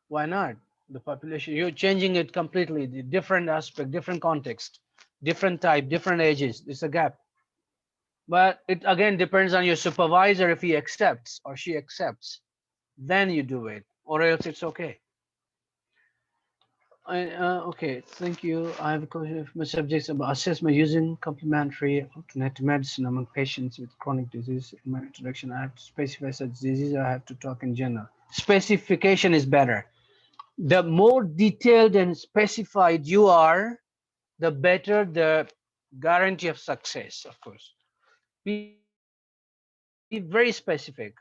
Why not? The population, you're changing it completely, the different aspect, different context, different type, different ages. It's a gap. But it again depends on your supervisor if he accepts or she accepts. Then you do it, or else it's okay. Okay, thank you. I have a question of my subjects about assessment using complementary alternative medicine among patients with chronic disease. In my introduction, I have to specify such disease, or I have to talk in general. Specification is better. The more detailed and specified you are, the better the guarantee of success, of course. Be very specific.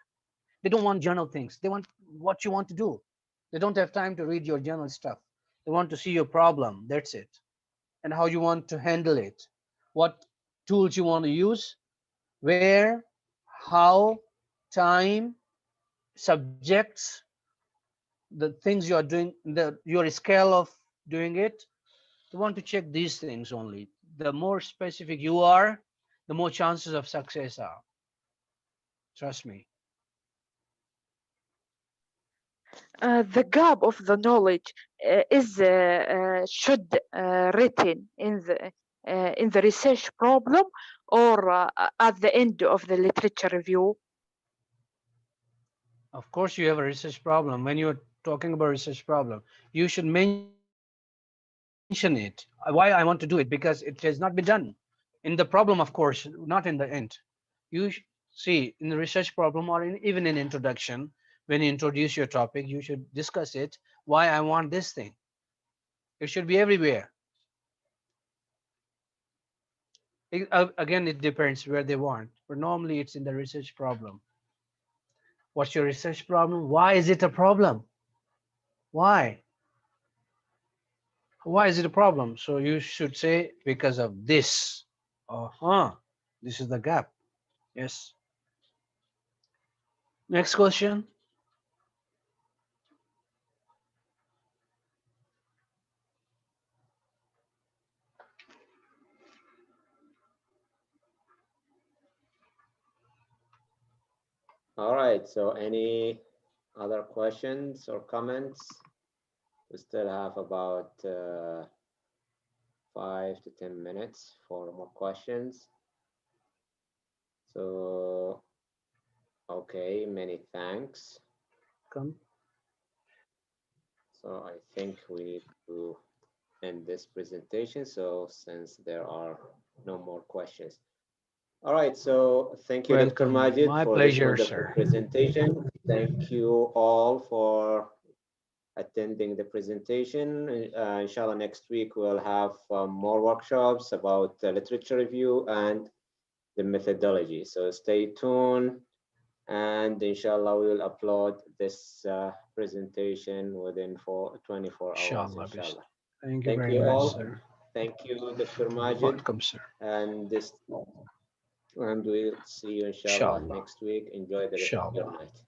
They don't want journal things. They want what you want to do. They don't have time to read your journal stuff. They want to see your problem. That's it. And how you want to handle it. What tools you want to use, where, how, time, subjects, the things you are doing, your scale of doing it. They want to check these things only. The more specific you are, the more chances of success are. Trust me. The gap of the knowledge is should written in the research problem or at the end of the literature review. Of course, you have a research problem. When you're talking about research problem, you should mention it. Why I want to do it, because it has not been done. In the problem, of course, not in the end. See, in the research problem or even in introduction, when you introduce your topic, you should discuss it. Why I want this thing. It should be everywhere. Again, it depends where they want, but normally it's in the research problem. What's your research problem? Why is it a problem? Why? Why is it a problem? So you should say because of this. Uh-huh. This is the gap. Yes. Next question. All right, so any other questions or comments? We still have about 5 to 10 minutes for more questions. So, okay, many thanks. Come. So I think we need to end this presentation. So since there are no more questions. All right, so thank you, Dr. Welcome. Majid, My for this pleasure, wonderful sir. presentation. Thank you all for attending the presentation. Inshallah, next week we'll have more workshops about literature review and the methodology. So stay tuned, and inshallah we will upload this presentation within 24 hours. Inshallah. Inshallah. Thank you Thank very you much, all. sir. Thank you, Dr. Majid. Welcome, sir. And we'll see you inshallah Inshallah. next week. Enjoy the rest of your Inshallah. night.